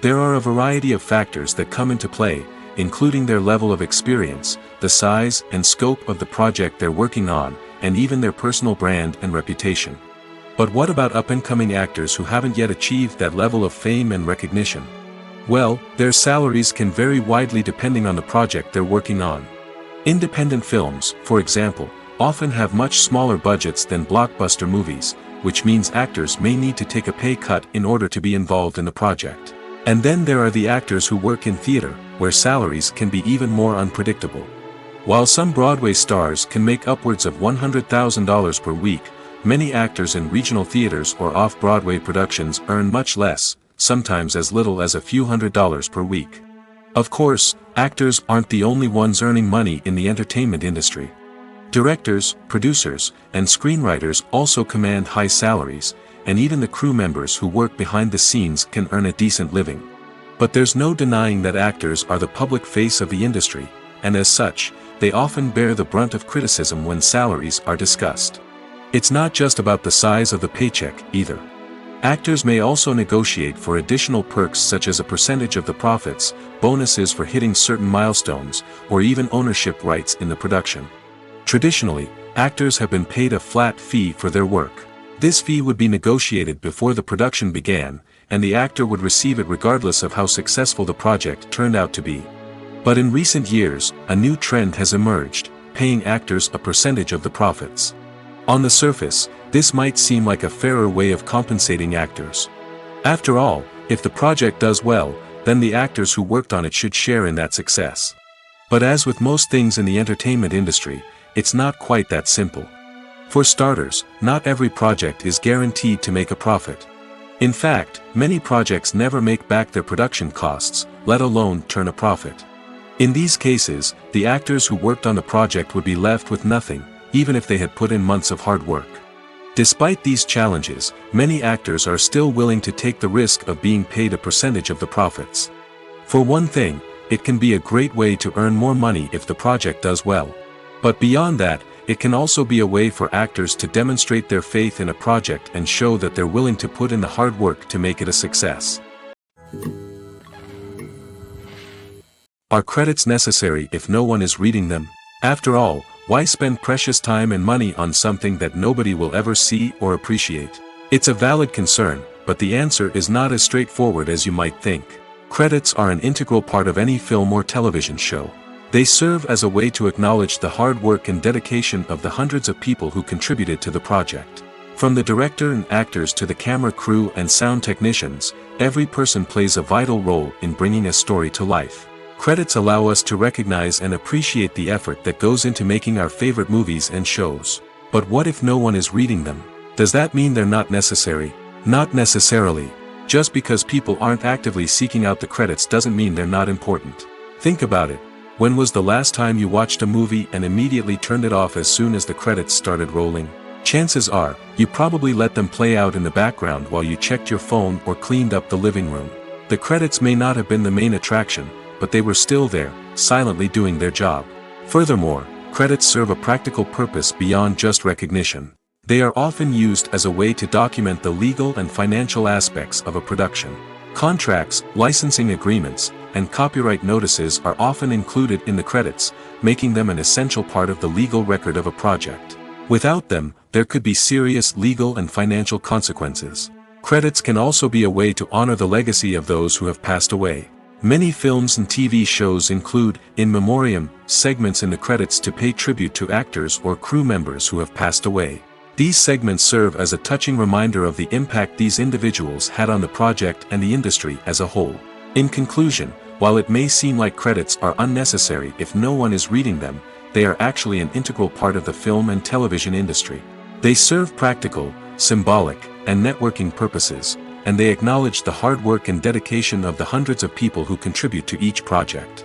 There are a variety of factors that come into play, including their level of experience, the size and scope of the project they're working on, and even their personal brand and reputation. But what about up-and-coming actors who haven't yet achieved that level of fame and recognition? Well, their salaries can vary widely depending on the project they're working on. Independent films, for example, often have much smaller budgets than blockbuster movies, which means actors may need to take a pay cut in order to be involved in the project. And then there are the actors who work in theater, where salaries can be even more unpredictable. While some Broadway stars can make upwards of $100,000 per week, many actors in regional theaters or off-Broadway productions earn much less, sometimes as little as a few $100s per week. Of course, actors aren't the only ones earning money in the entertainment industry. Directors, producers, and screenwriters also command high salaries, and even the crew members who work behind the scenes can earn a decent living. But there's no denying that actors are the public face of the industry, and as such, they often bear the brunt of criticism when salaries are discussed. It's not just about the size of the paycheck, either. Actors may also negotiate for additional perks such as a percentage of the profits, bonuses for hitting certain milestones, or even ownership rights in the production. Traditionally, actors have been paid a flat fee for their work. This fee would be negotiated before the production began, and the actor would receive it regardless of how successful the project turned out to be. But in recent years, a new trend has emerged, paying actors a percentage of the profits. On the surface, this might seem like a fairer way of compensating actors. After all, if the project does well, then the actors who worked on it should share in that success. But as with most things in the entertainment industry, it's not quite that simple. For starters, not every project is guaranteed to make a profit. In fact, many projects never make back their production costs, let alone turn a profit. In these cases, the actors who worked on the project would be left with nothing, even if they had put in months of hard work. Despite these challenges, many actors are still willing to take the risk of being paid a percentage of the profits. For one thing, it can be a great way to earn more money if the project does well. But beyond that, it can also be a way for actors to demonstrate their faith in a project and show that they're willing to put in the hard work to make it a success. Are credits necessary if no one is reading them? After all, why spend precious time and money on something that nobody will ever see or appreciate? It's a valid concern, but the answer is not as straightforward as you might think. Credits are an integral part of any film or television show. They serve as a way to acknowledge the hard work and dedication of the hundreds of people who contributed to the project. From the director and actors to the camera crew and sound technicians, every person plays a vital role in bringing a story to life. Credits allow us to recognize and appreciate the effort that goes into making our favorite movies and shows. But what if no one is reading them? Does that mean they're not necessary? Not necessarily. Just because people aren't actively seeking out the credits doesn't mean they're not important. Think about it. When was the last time you watched a movie and immediately turned it off as soon as the credits started rolling? Chances are, you probably let them play out in the background while you checked your phone or cleaned up the living room. The credits may not have been the main attraction, but they were still there, silently doing their job. Furthermore, credits serve a practical purpose beyond just recognition. They are often used as a way to document the legal and financial aspects of a production. Contracts, licensing agreements, and copyright notices are often included in the credits, making them an essential part of the legal record of a project. Without them, there could be serious legal and financial consequences. Credits can also be a way to honor the legacy of those who have passed away. Many films and TV shows include, in memoriam, segments in the credits to pay tribute to actors or crew members who have passed away. These segments serve as a touching reminder of the impact these individuals had on the project and the industry as a whole. In conclusion, while it may seem like credits are unnecessary if no one is reading them, they are actually an integral part of the film and television industry. They serve practical, symbolic, and networking purposes, and they acknowledge the hard work and dedication of the hundreds of people who contribute to each project.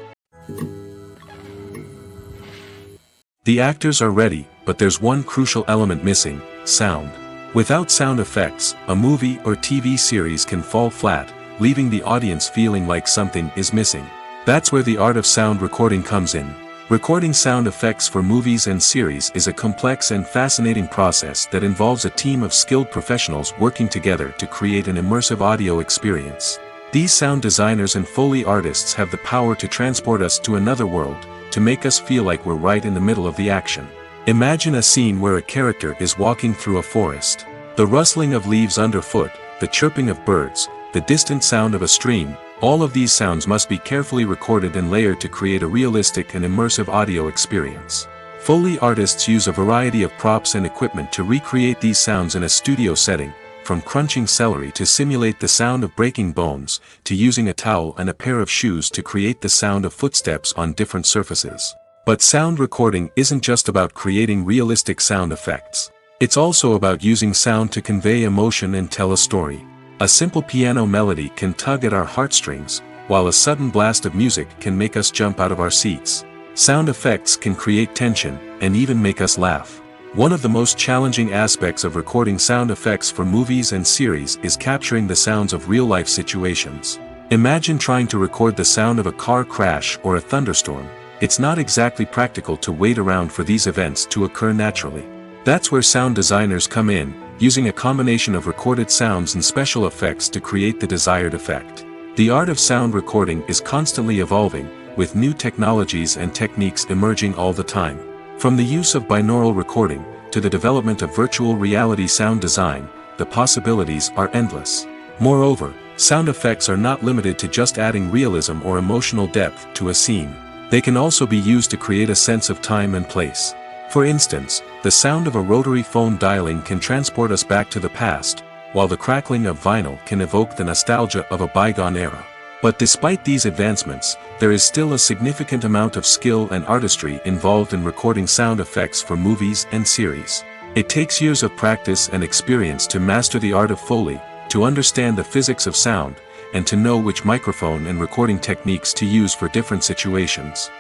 The actors are ready, but there's one crucial element missing: sound. Without sound effects, a movie or TV series can fall flat, leaving the audience feeling like something is missing. That's where the art of sound recording comes in. Recording sound effects for movies and series is a complex and fascinating process that involves a team of skilled professionals working together to create an immersive audio experience. These sound designers and Foley artists have the power to transport us to another world, to make us feel like we're right in the middle of the action. Imagine a scene where a character is walking through a forest. The rustling of leaves underfoot, the chirping of birds, the distant sound of a stream, all of these sounds must be carefully recorded and layered to create a realistic and immersive audio experience. Foley artists use a variety of props and equipment to recreate these sounds in a studio setting, from crunching celery to simulate the sound of breaking bones, to using a towel and a pair of shoes to create the sound of footsteps on different surfaces. But sound recording isn't just about creating realistic sound effects. It's also about using sound to convey emotion and tell a story. A simple piano melody can tug at our heartstrings, while a sudden blast of music can make us jump out of our seats. Sound effects can create tension, and even make us laugh. One of the most challenging aspects of recording sound effects for movies and series is capturing the sounds of real-life situations. Imagine trying to record the sound of a car crash or a thunderstorm. It's not exactly practical to wait around for these events to occur naturally. That's where sound designers come in, using a combination of recorded sounds and special effects to create the desired effect. The art of sound recording is constantly evolving, with new technologies and techniques emerging all the time. From the use of binaural recording, to the development of virtual reality sound design, the possibilities are endless. Moreover, sound effects are not limited to just adding realism or emotional depth to a scene. They can also be used to create a sense of time and place. For instance, the sound of a rotary phone dialing can transport us back to the past, while the crackling of vinyl can evoke the nostalgia of a bygone era. But despite these advancements, there is still a significant amount of skill and artistry involved in recording sound effects for movies and series. It takes years of practice and experience to master the art of Foley, to understand the physics of sound, and to know which microphone and recording techniques to use for different situations.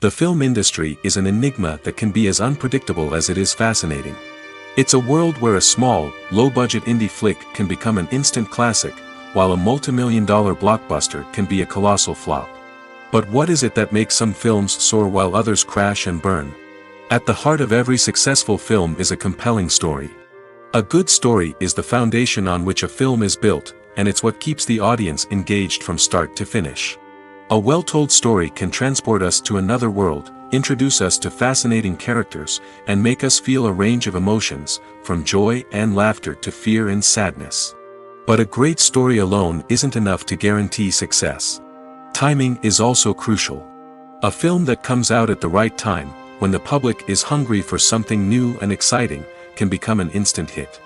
The film industry is an enigma that can be as unpredictable as it is fascinating. It's a world where a small, low-budget indie flick can become an instant classic, while a multi-million-dollar blockbuster can be a colossal flop. But what is it that makes some films soar while others crash and burn? At the heart of every successful film is a compelling story. A good story is the foundation on which a film is built, and it's what keeps the audience engaged from start to finish. A well-told story can transport us to another world, introduce us to fascinating characters, and make us feel a range of emotions, from joy and laughter to fear and sadness. But a great story alone isn't enough to guarantee success. Timing is also crucial. A film that comes out at the right time, when the public is hungry for something new and exciting, can become an instant hit.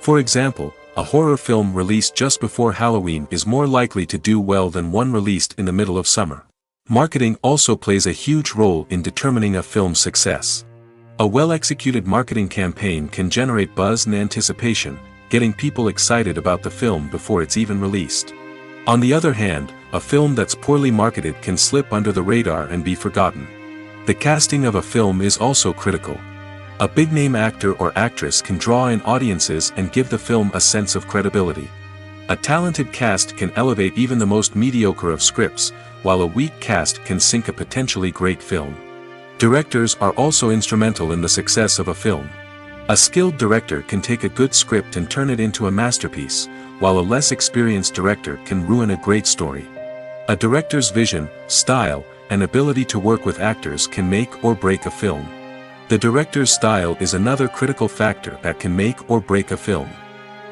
For example, a horror film released just before Halloween is more likely to do well than one released in the middle of summer. Marketing also plays a huge role in determining a film's success. A well-executed marketing campaign can generate buzz and anticipation, getting people excited about the film before it's even released. On the other hand, a film that's poorly marketed can slip under the radar and be forgotten. The casting of a film is also critical. A big-name actor or actress can draw in audiences and give the film a sense of credibility. A talented cast can elevate even the most mediocre of scripts, while a weak cast can sink a potentially great film. Directors are also instrumental in the success of a film. A skilled director can take a good script and turn it into a masterpiece, while a less experienced director can ruin a great story. A director's vision, style, and ability to work with actors can make or break a film. The director's style is another critical factor that can make or break a film.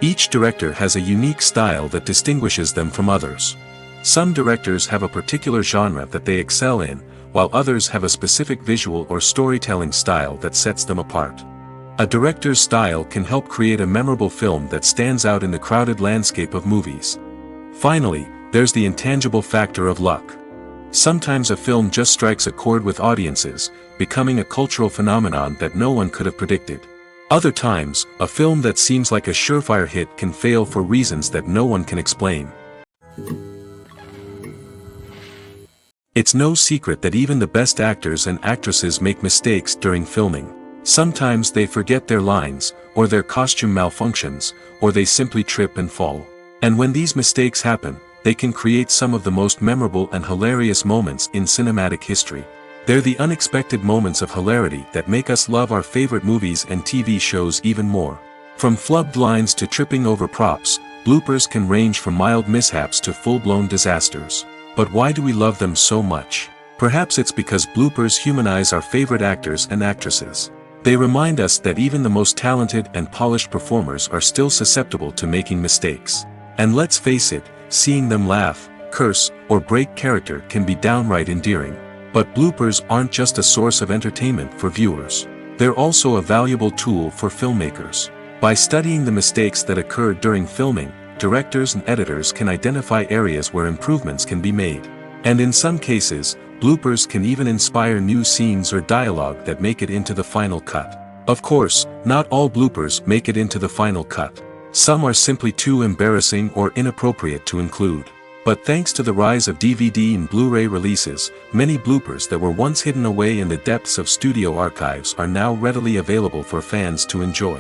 Each director has a unique style that distinguishes them from others. Some directors have a particular genre that they excel in, while others have a specific visual or storytelling style that sets them apart. A director's style can help create a memorable film that stands out in the crowded landscape of movies. Finally, there's the intangible factor of luck. Sometimes a film just strikes a chord with audiences, becoming a cultural phenomenon that no one could have predicted. Other times, a film that seems like a surefire hit can fail for reasons that no one can explain. It's no secret that even the best actors and actresses make mistakes during filming. Sometimes they forget their lines, or their costume malfunctions, or they simply trip and fall. And when these mistakes happen, they can create some of the most memorable and hilarious moments in cinematic history. They're the unexpected moments of hilarity that make us love our favorite movies and TV shows even more. From flubbed lines to tripping over props, bloopers can range from mild mishaps to full-blown disasters. But why do we love them so much? Perhaps it's because bloopers humanize our favorite actors and actresses. They remind us that even the most talented and polished performers are still susceptible to making mistakes. And let's face it, seeing them laugh, curse, or break character can be downright endearing. But bloopers aren't just a source of entertainment for viewers. They're also a valuable tool for filmmakers. By studying the mistakes that occurred during filming, directors and editors can identify areas where improvements can be made. And in some cases, bloopers can even inspire new scenes or dialogue that make it into the final cut. Of course, not all bloopers make it into the final cut. Some are simply too embarrassing or inappropriate to include. But thanks to the rise of DVD and Blu-ray releases, many bloopers that were once hidden away in the depths of studio archives are now readily available for fans to enjoy.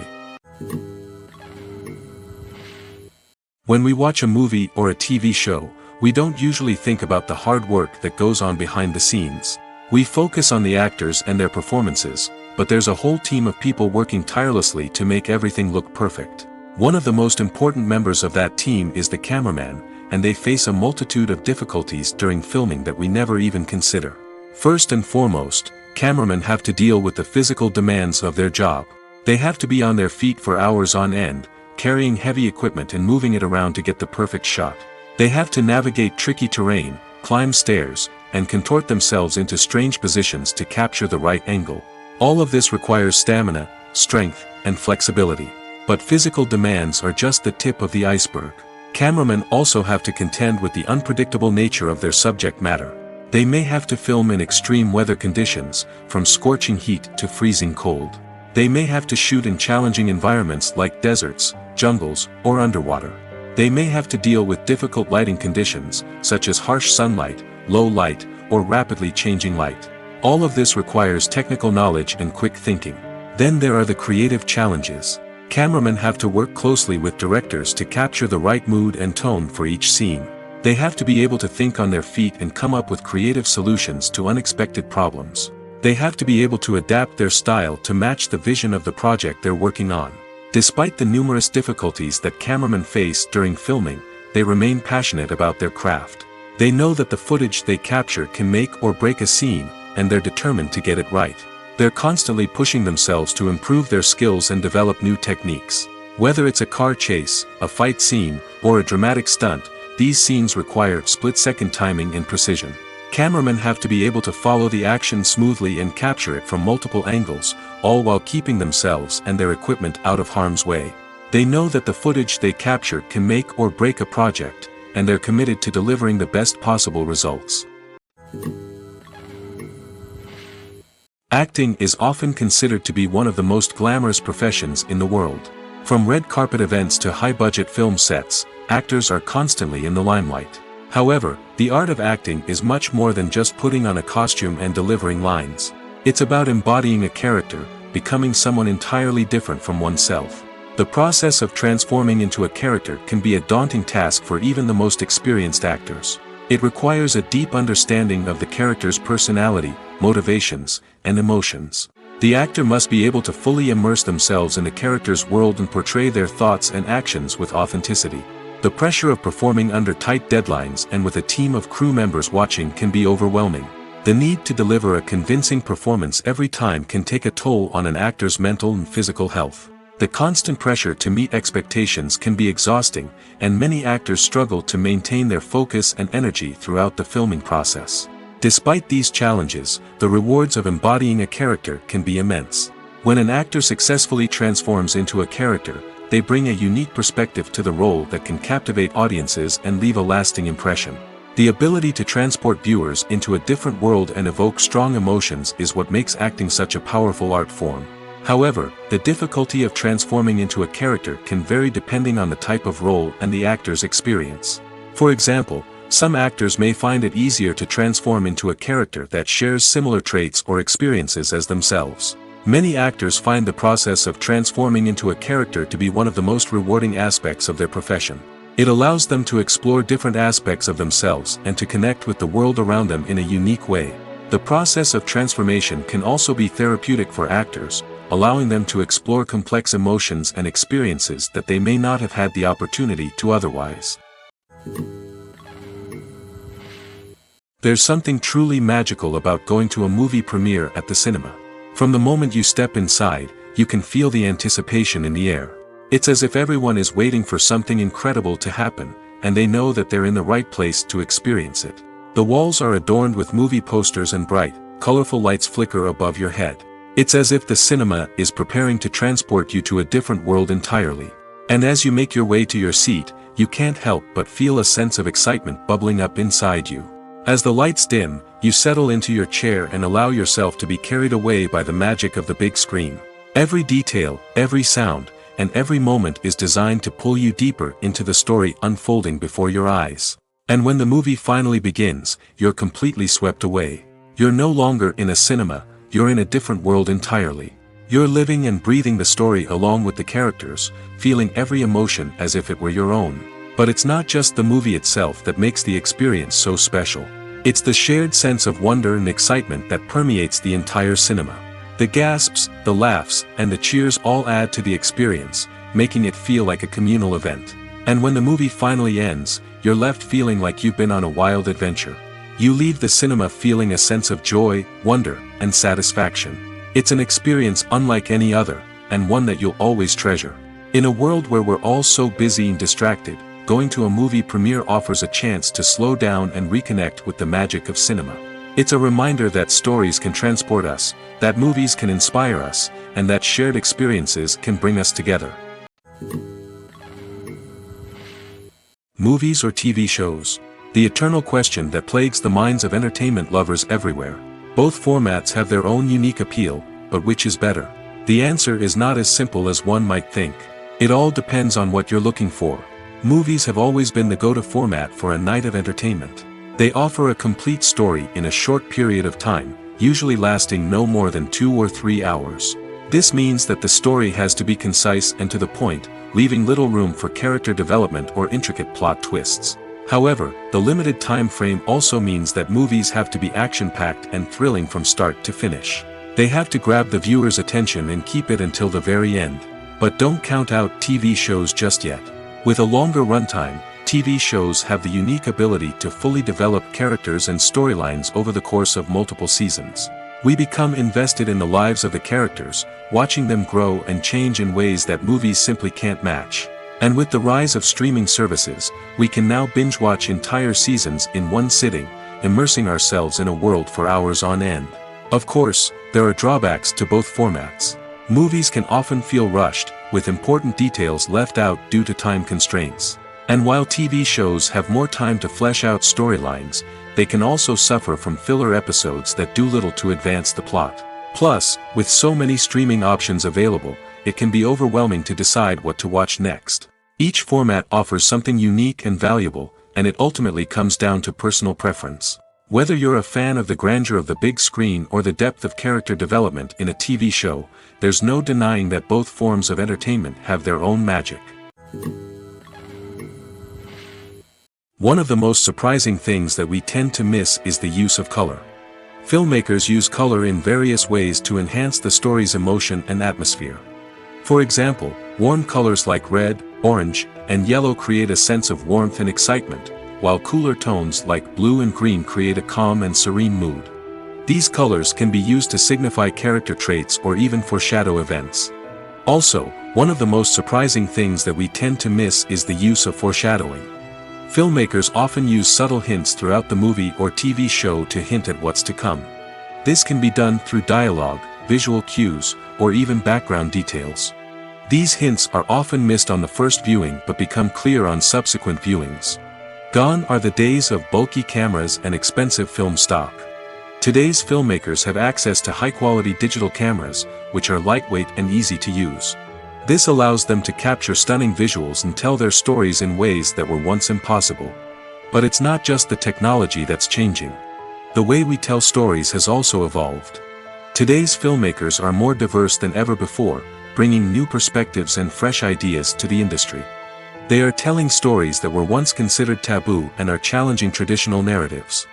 When we watch a movie or a TV show, we don't usually think about the hard work that goes on behind the scenes. We focus on the actors and their performances, but there's a whole team of people working tirelessly to make everything look perfect. One of the most important members of that team is the cameraman, and they face a multitude of difficulties during filming that we never even consider. First and foremost, cameramen have to deal with the physical demands of their job. They have to be on their feet for hours on end, carrying heavy equipment and moving it around to get the perfect shot. They have to navigate tricky terrain, climb stairs, and contort themselves into strange positions to capture the right angle. All of this requires stamina, strength, and flexibility. But physical demands are just the tip of the iceberg. Cameramen also have to contend with the unpredictable nature of their subject matter. They may have to film in extreme weather conditions, from scorching heat to freezing cold. They may have to shoot in challenging environments like deserts, jungles, or underwater. They may have to deal with difficult lighting conditions, such as harsh sunlight, low light, or rapidly changing light. All of this requires technical knowledge and quick thinking. Then there are the creative challenges. Cameramen have to work closely with directors to capture the right mood and tone for each scene. They have to be able to think on their feet and come up with creative solutions to unexpected problems. They have to be able to adapt their style to match the vision of the project they're working on. Despite the numerous difficulties that cameramen face during filming, they remain passionate about their craft. They know that the footage they capture can make or break a scene, and they're determined to get it right. They're constantly pushing themselves to improve their skills and develop new techniques. Whether it's a car chase, a fight scene, or a dramatic stunt, these scenes require split-second timing and precision. Cameramen have to be able to follow the action smoothly and capture it from multiple angles, all while keeping themselves and their equipment out of harm's way. They know that the footage they capture can make or break a project, and they're committed to delivering the best possible results. Acting is often considered to be one of the most glamorous professions in the world. From red carpet events to high-budget film sets, actors are constantly in the limelight. However, the art of acting is much more than just putting on a costume and delivering lines. It's about embodying a character, becoming someone entirely different from oneself. The process of transforming into a character can be a daunting task for even the most experienced actors. It requires a deep understanding of the character's personality, motivations, and emotions. The actor must be able to fully immerse themselves in the character's world and portray their thoughts and actions with authenticity. The pressure of performing under tight deadlines and with a team of crew members watching can be overwhelming. The need to deliver a convincing performance every time can take a toll on an actor's mental and physical health. The constant pressure to meet expectations can be exhausting, and many actors struggle to maintain their focus and energy throughout the filming process. Despite these challenges, the rewards of embodying a character can be immense. When an actor successfully transforms into a character, they bring a unique perspective to the role that can captivate audiences and leave a lasting impression. The ability to transport viewers into a different world and evoke strong emotions is what makes acting such a powerful art form. However, the difficulty of transforming into a character can vary depending on the type of role and the actor's experience. For example, some actors may find it easier to transform into a character that shares similar traits or experiences as themselves. Many actors find the process of transforming into a character to be one of the most rewarding aspects of their profession. It allows them to explore different aspects of themselves and to connect with the world around them in a unique way. The process of transformation can also be therapeutic for actors, allowing them to explore complex emotions and experiences that they may not have had the opportunity to otherwise. There's something truly magical about going to a movie premiere at the cinema. From the moment you step inside, you can feel the anticipation in the air. It's as if everyone is waiting for something incredible to happen, and they know that they're in the right place to experience it. The walls are adorned with movie posters and bright, colorful lights flicker above your head. It's as if the cinema is preparing to transport you to a different world entirely. And as you make your way to your seat, you can't help but feel a sense of excitement bubbling up inside you. As the lights dim, you settle into your chair and allow yourself to be carried away by the magic of the big screen. Every detail, every sound, and every moment is designed to pull you deeper into the story unfolding before your eyes. And when the movie finally begins, you're completely swept away. You're no longer in a cinema, you're in a different world entirely. You're living and breathing the story along with the characters, feeling every emotion as if it were your own. But it's not just the movie itself that makes the experience so special. It's the shared sense of wonder and excitement that permeates the entire cinema. The gasps, the laughs, and the cheers all add to the experience, making it feel like a communal event. And when the movie finally ends, you're left feeling like you've been on a wild adventure. You leave the cinema feeling a sense of joy, wonder, and satisfaction. It's an experience unlike any other, and one that you'll always treasure. In a world where we're all so busy and distracted, going to a movie premiere offers a chance to slow down and reconnect with the magic of cinema. It's a reminder that stories can transport us, that movies can inspire us, and that shared experiences can bring us together. Movies or TV shows? The eternal question that plagues the minds of entertainment lovers everywhere. Both formats have their own unique appeal, but which is better? The answer is not as simple as one might think. It all depends on what you're looking for. Movies have always been the go-to format for a night of entertainment. They offer a complete story in a short period of time, usually lasting no more than 2 or 3 hours. This means that the story has to be concise and to the point, leaving little room for character development or intricate plot twists. However, the limited time frame also means that movies have to be action-packed and thrilling from start to finish. They have to grab the viewer's attention and keep it until the very end. But don't count out TV shows just yet. With a longer runtime, TV shows have the unique ability to fully develop characters and storylines over the course of multiple seasons. We become invested in the lives of the characters, watching them grow and change in ways that movies simply can't match. And with the rise of streaming services, we can now binge-watch entire seasons in one sitting, immersing ourselves in a world for hours on end. Of course, there are drawbacks to both formats. Movies can often feel rushed, with important details left out due to time constraints. And while TV shows have more time to flesh out storylines, they can also suffer from filler episodes that do little to advance the plot. Plus, with so many streaming options available, it can be overwhelming to decide what to watch next. Each format offers something unique and valuable, and it ultimately comes down to personal preference. Whether you're a fan of the grandeur of the big screen or the depth of character development in a TV show, there's no denying that both forms of entertainment have their own magic. One of the most surprising things that we tend to miss is the use of color. Filmmakers use color in various ways to enhance the story's emotion and atmosphere. For example, warm colors like red, orange, and yellow create a sense of warmth and excitement, while cooler tones like blue and green create a calm and serene mood. These colors can be used to signify character traits or even foreshadow events. Also, one of the most surprising things that we tend to miss is the use of foreshadowing. Filmmakers often use subtle hints throughout the movie or TV show to hint at what's to come. This can be done through dialogue, visual cues, or even background details. These hints are often missed on the first viewing but become clear on subsequent viewings. Gone are the days of bulky cameras and expensive film stock. Today's filmmakers have access to high-quality digital cameras, which are lightweight and easy to use. This allows them to capture stunning visuals and tell their stories in ways that were once impossible. But it's not just the technology that's changing. The way we tell stories has also evolved. Today's filmmakers are more diverse than ever before, bringing new perspectives and fresh ideas to the industry. They are telling stories that were once considered taboo and are challenging traditional narratives.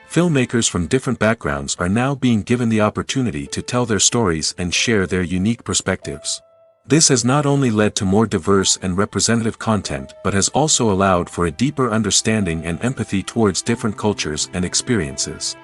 Filmmakers from different backgrounds are now being given the opportunity to tell their stories and share their unique perspectives. This has not only led to more diverse and representative content but has also allowed for a deeper understanding and empathy towards different cultures and experiences.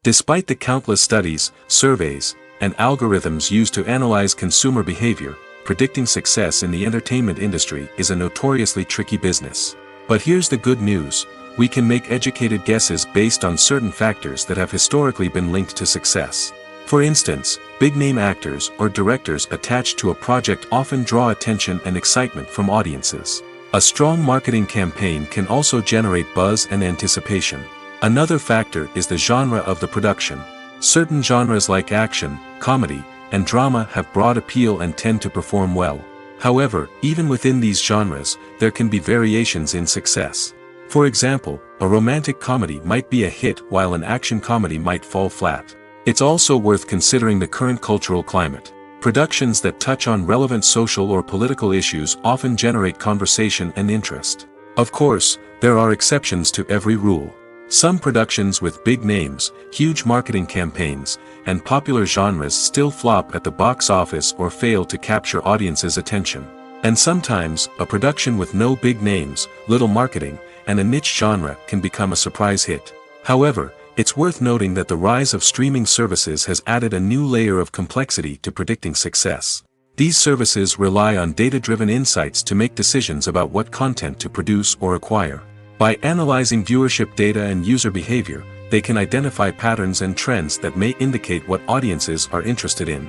Despite the countless studies, surveys, and algorithms used to analyze consumer behavior, predicting success in the entertainment industry is a notoriously tricky business. But here's the good news: we can make educated guesses based on certain factors that have historically been linked to success. For instance, big-name actors or directors attached to a project often draw attention and excitement from audiences. A strong marketing campaign can also generate buzz and anticipation. Another factor is the genre of the production. Certain genres like action, comedy, and drama have broad appeal and tend to perform well. However, even within these genres, there can be variations in success. For example, a romantic comedy might be a hit while an action comedy might fall flat. It's also worth considering the current cultural climate. Productions that touch on relevant social or political issues often generate conversation and interest. Of course, there are exceptions to every rule. Some productions with big names, huge marketing campaigns, and popular genres still flop at the box office or fail to capture audiences' attention. And sometimes, a production with no big names, little marketing, and a niche genre can become a surprise hit. However, it's worth noting that the rise of streaming services has added a new layer of complexity to predicting success. These services rely on data-driven insights to make decisions about what content to produce or acquire. By analyzing viewership data and user behavior, they can identify patterns and trends that may indicate what audiences are interested in.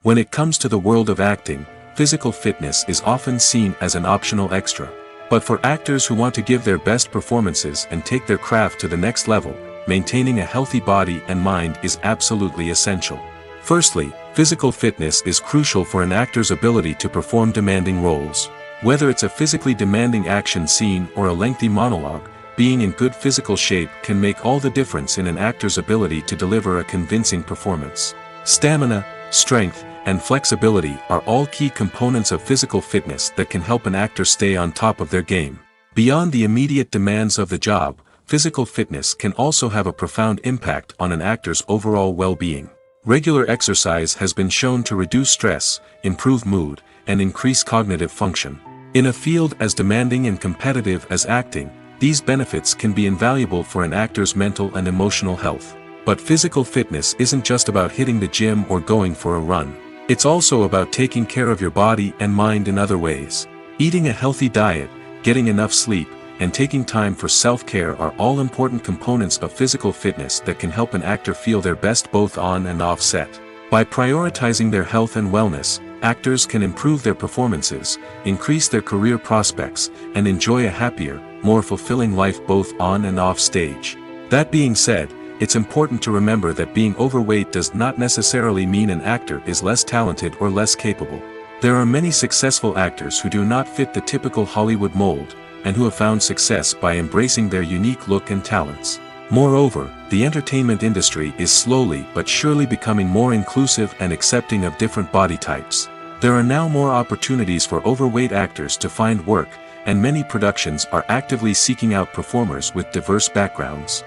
When it comes to the world of acting, physical fitness is often seen as an optional extra. But for actors who want to give their best performances and take their craft to the next level, maintaining a healthy body and mind is absolutely essential. Firstly, physical fitness is crucial for an actor's ability to perform demanding roles. Whether it's a physically demanding action scene or a lengthy monologue, being in good physical shape can make all the difference in an actor's ability to deliver a convincing performance. Stamina, strength, and flexibility are all key components of physical fitness that can help an actor stay on top of their game. Beyond the immediate demands of the job, physical fitness can also have a profound impact on an actor's overall well-being. Regular exercise has been shown to reduce stress, improve mood, and increase cognitive function. In a field as demanding and competitive as acting, these benefits can be invaluable for an actor's mental and emotional health. But physical fitness isn't just about hitting the gym or going for a run. It's also about taking care of your body and mind in other ways. Eating a healthy diet, getting enough sleep, and taking time for self-care are all important components of physical fitness that can help an actor feel their best both on and off set. By prioritizing their health and wellness, actors can improve their performances, increase their career prospects, and enjoy a happier, more fulfilling life both on and off stage. That being said, it's important to remember that being overweight does not necessarily mean an actor is less talented or less capable. There are many successful actors who do not fit the typical Hollywood mold, and who have found success by embracing their unique look and talents. Moreover, the entertainment industry is slowly but surely becoming more inclusive and accepting of different body types. There are now more opportunities for overweight actors to find work, and many productions are actively seeking out performers with diverse backgrounds.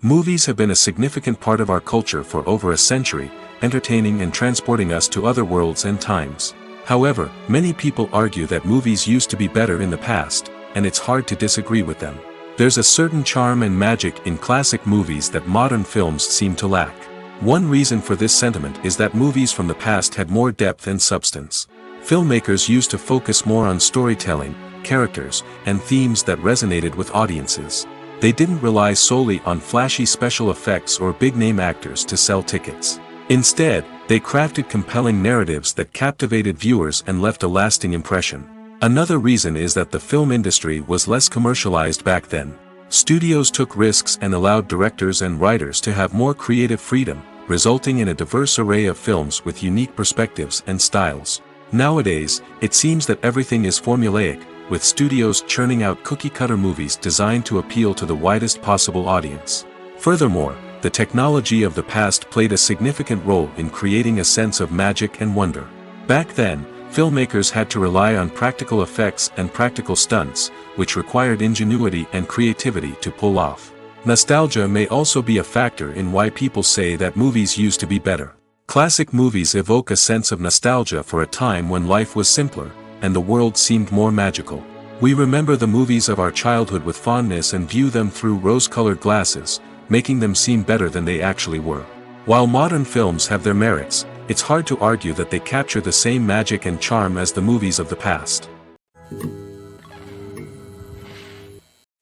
Movies have been a significant part of our culture for over a century, entertaining and transporting us to other worlds and times. However, many people argue that movies used to be better in the past, and it's hard to disagree with them. There's a certain charm and magic in classic movies that modern films seem to lack. One reason for this sentiment is that movies from the past had more depth and substance. Filmmakers used to focus more on storytelling, characters, and themes that resonated with audiences. They didn't rely solely on flashy special effects or big-name actors to sell tickets. Instead, they crafted compelling narratives that captivated viewers and left a lasting impression. Another reason is that the film industry was less commercialized back then. Studios took risks and allowed directors and writers to have more creative freedom, resulting in a diverse array of films with unique perspectives and styles. Nowadays, it seems that everything is formulaic, with studios churning out cookie-cutter movies designed to appeal to the widest possible audience. Furthermore, the technology of the past played a significant role in creating a sense of magic and wonder. Back then, filmmakers had to rely on practical effects and practical stunts, which required ingenuity and creativity to pull off. Nostalgia may also be a factor in why people say that movies used to be better. Classic movies evoke a sense of nostalgia for a time when life was simpler, and the world seemed more magical. We remember the movies of our childhood with fondness and view them through rose-colored glasses, making them seem better than they actually were. While modern films have their merits, it's hard to argue that they capture the same magic and charm as the movies of the past.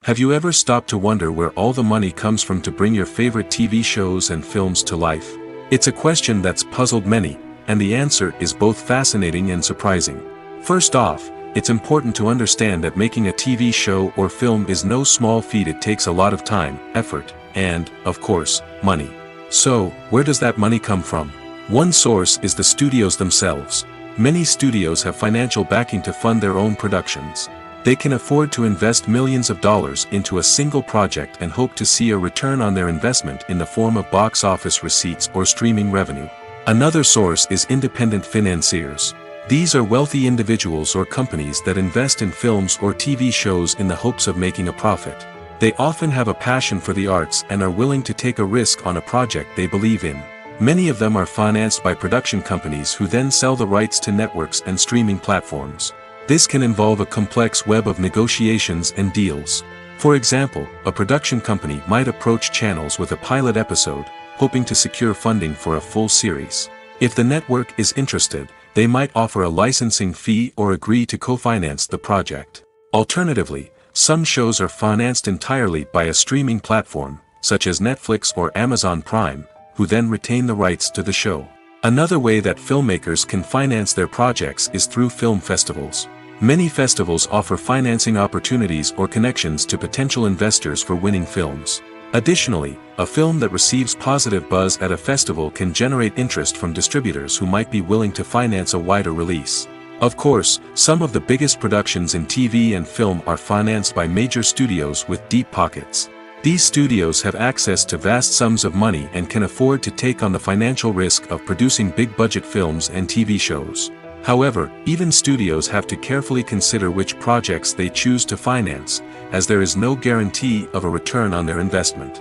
Have you ever stopped to wonder where all the money comes from to bring your favorite TV shows and films to life? It's a question that's puzzled many, and the answer is both fascinating and surprising. First off, it's important to understand that making a TV show or film is no small feat. It takes a lot of time, effort, and, of course, money. So, where does that money come from? One source is the studios themselves. Many studios have financial backing to fund their own productions. They can afford to invest millions of dollars into a single project and hope to see a return on their investment in the form of box office receipts or streaming revenue. Another source is independent financiers. These are wealthy individuals or companies that invest in films or TV shows in the hopes of making a profit. They often have a passion for the arts and are willing to take a risk on a project they believe in. Many of them are financed by production companies who then sell the rights to networks and streaming platforms. This can involve a complex web of negotiations and deals. For example, a production company might approach channels with a pilot episode, hoping to secure funding for a full series. If the network is interested, they might offer a licensing fee or agree to co-finance the project. Alternatively, some shows are financed entirely by a streaming platform, such as Netflix or Amazon Prime, who then retain the rights to the show. Another way that filmmakers can finance their projects is through film festivals. Many festivals offer financing opportunities or connections to potential investors for winning films. Additionally, a film that receives positive buzz at a festival can generate interest from distributors who might be willing to finance a wider release. Of course, some of the biggest productions in TV and film are financed by major studios with deep pockets. These studios have access to vast sums of money and can afford to take on the financial risk of producing big-budget films and TV shows. However, even studios have to carefully consider which projects they choose to finance, as there is no guarantee of a return on their investment.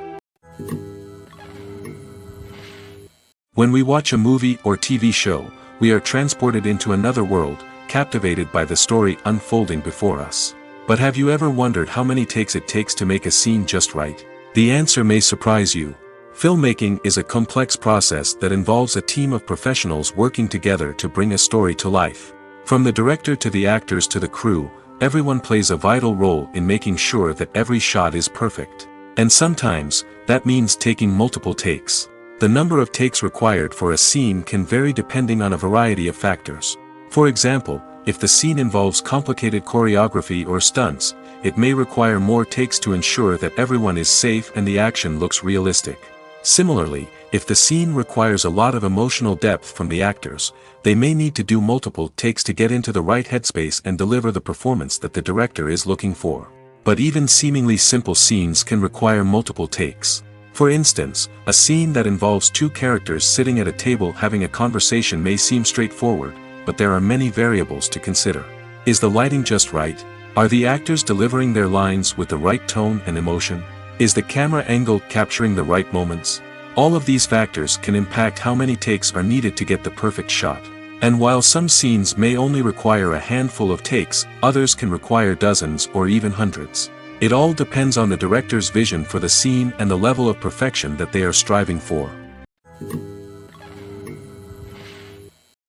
When we watch a movie or TV show, we are transported into another world, captivated by the story unfolding before us. But have you ever wondered how many takes it takes to make a scene just right? The answer may surprise you. Filmmaking is a complex process that involves a team of professionals working together to bring a story to life. From the director to the actors to the crew, everyone plays a vital role in making sure that every shot is perfect. And sometimes, that means taking multiple takes. The number of takes required for a scene can vary depending on a variety of factors. For example, if the scene involves complicated choreography or stunts, it may require more takes to ensure that everyone is safe and the action looks realistic. Similarly, if the scene requires a lot of emotional depth from the actors, they may need to do multiple takes to get into the right headspace and deliver the performance that the director is looking for. But even seemingly simple scenes can require multiple takes. For instance, a scene that involves two characters sitting at a table having a conversation may seem straightforward, but there are many variables to consider. Is the lighting just right? Are the actors delivering their lines with the right tone and emotion? Is the camera angle capturing the right moments? All of these factors can impact how many takes are needed to get the perfect shot. And while some scenes may only require a handful of takes, others can require dozens or even hundreds. It all depends on the director's vision for the scene and the level of perfection that they are striving for.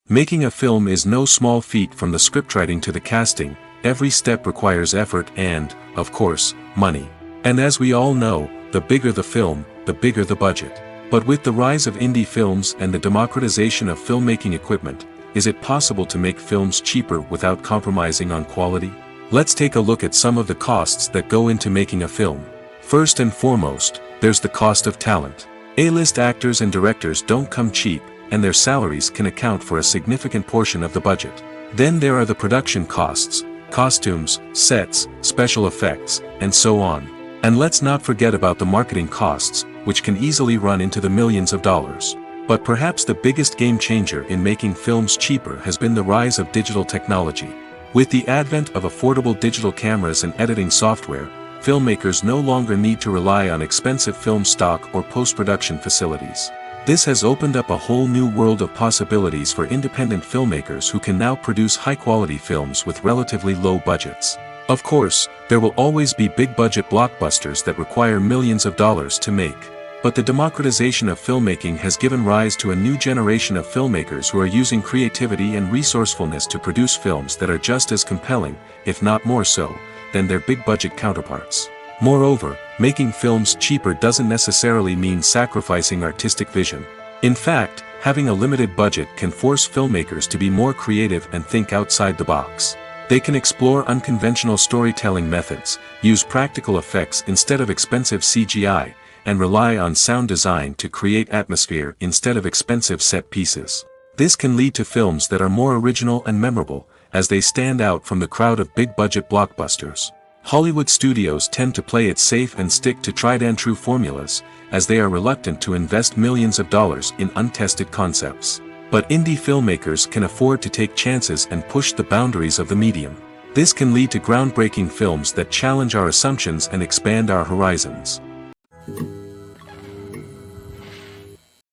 Making a film is no small feat. From the scriptwriting to the casting, every step requires effort and, of course, money. And as we all know, the bigger the film, the bigger the budget. But with the rise of indie films and the democratization of filmmaking equipment, is it possible to make films cheaper without compromising on quality? Let's take a look at some of the costs that go into making a film. First and foremost, there's the cost of talent. A-list actors and directors don't come cheap, and their salaries can account for a significant portion of the budget. Then there are the production costs, costumes, sets, special effects, and so on. And let's not forget about the marketing costs, which can easily run into the millions of dollars. But perhaps the biggest game changer in making films cheaper has been the rise of digital technology. With the advent of affordable digital cameras and editing software, filmmakers no longer need to rely on expensive film stock or post-production facilities. This has opened up a whole new world of possibilities for independent filmmakers who can now produce high-quality films with relatively low budgets. Of course, there will always be big-budget blockbusters that require millions of dollars to make. But the democratization of filmmaking has given rise to a new generation of filmmakers who are using creativity and resourcefulness to produce films that are just as compelling, if not more so, than their big-budget counterparts. Moreover, making films cheaper doesn't necessarily mean sacrificing artistic vision. In fact, having a limited budget can force filmmakers to be more creative and think outside the box. They can explore unconventional storytelling methods, use practical effects instead of expensive CGI, and rely on sound design to create atmosphere instead of expensive set pieces. This can lead to films that are more original and memorable, as they stand out from the crowd of big-budget blockbusters. Hollywood studios tend to play it safe and stick to tried-and-true formulas, as they are reluctant to invest millions of dollars in untested concepts. But indie filmmakers can afford to take chances and push the boundaries of the medium. This can lead to groundbreaking films that challenge our assumptions and expand our horizons.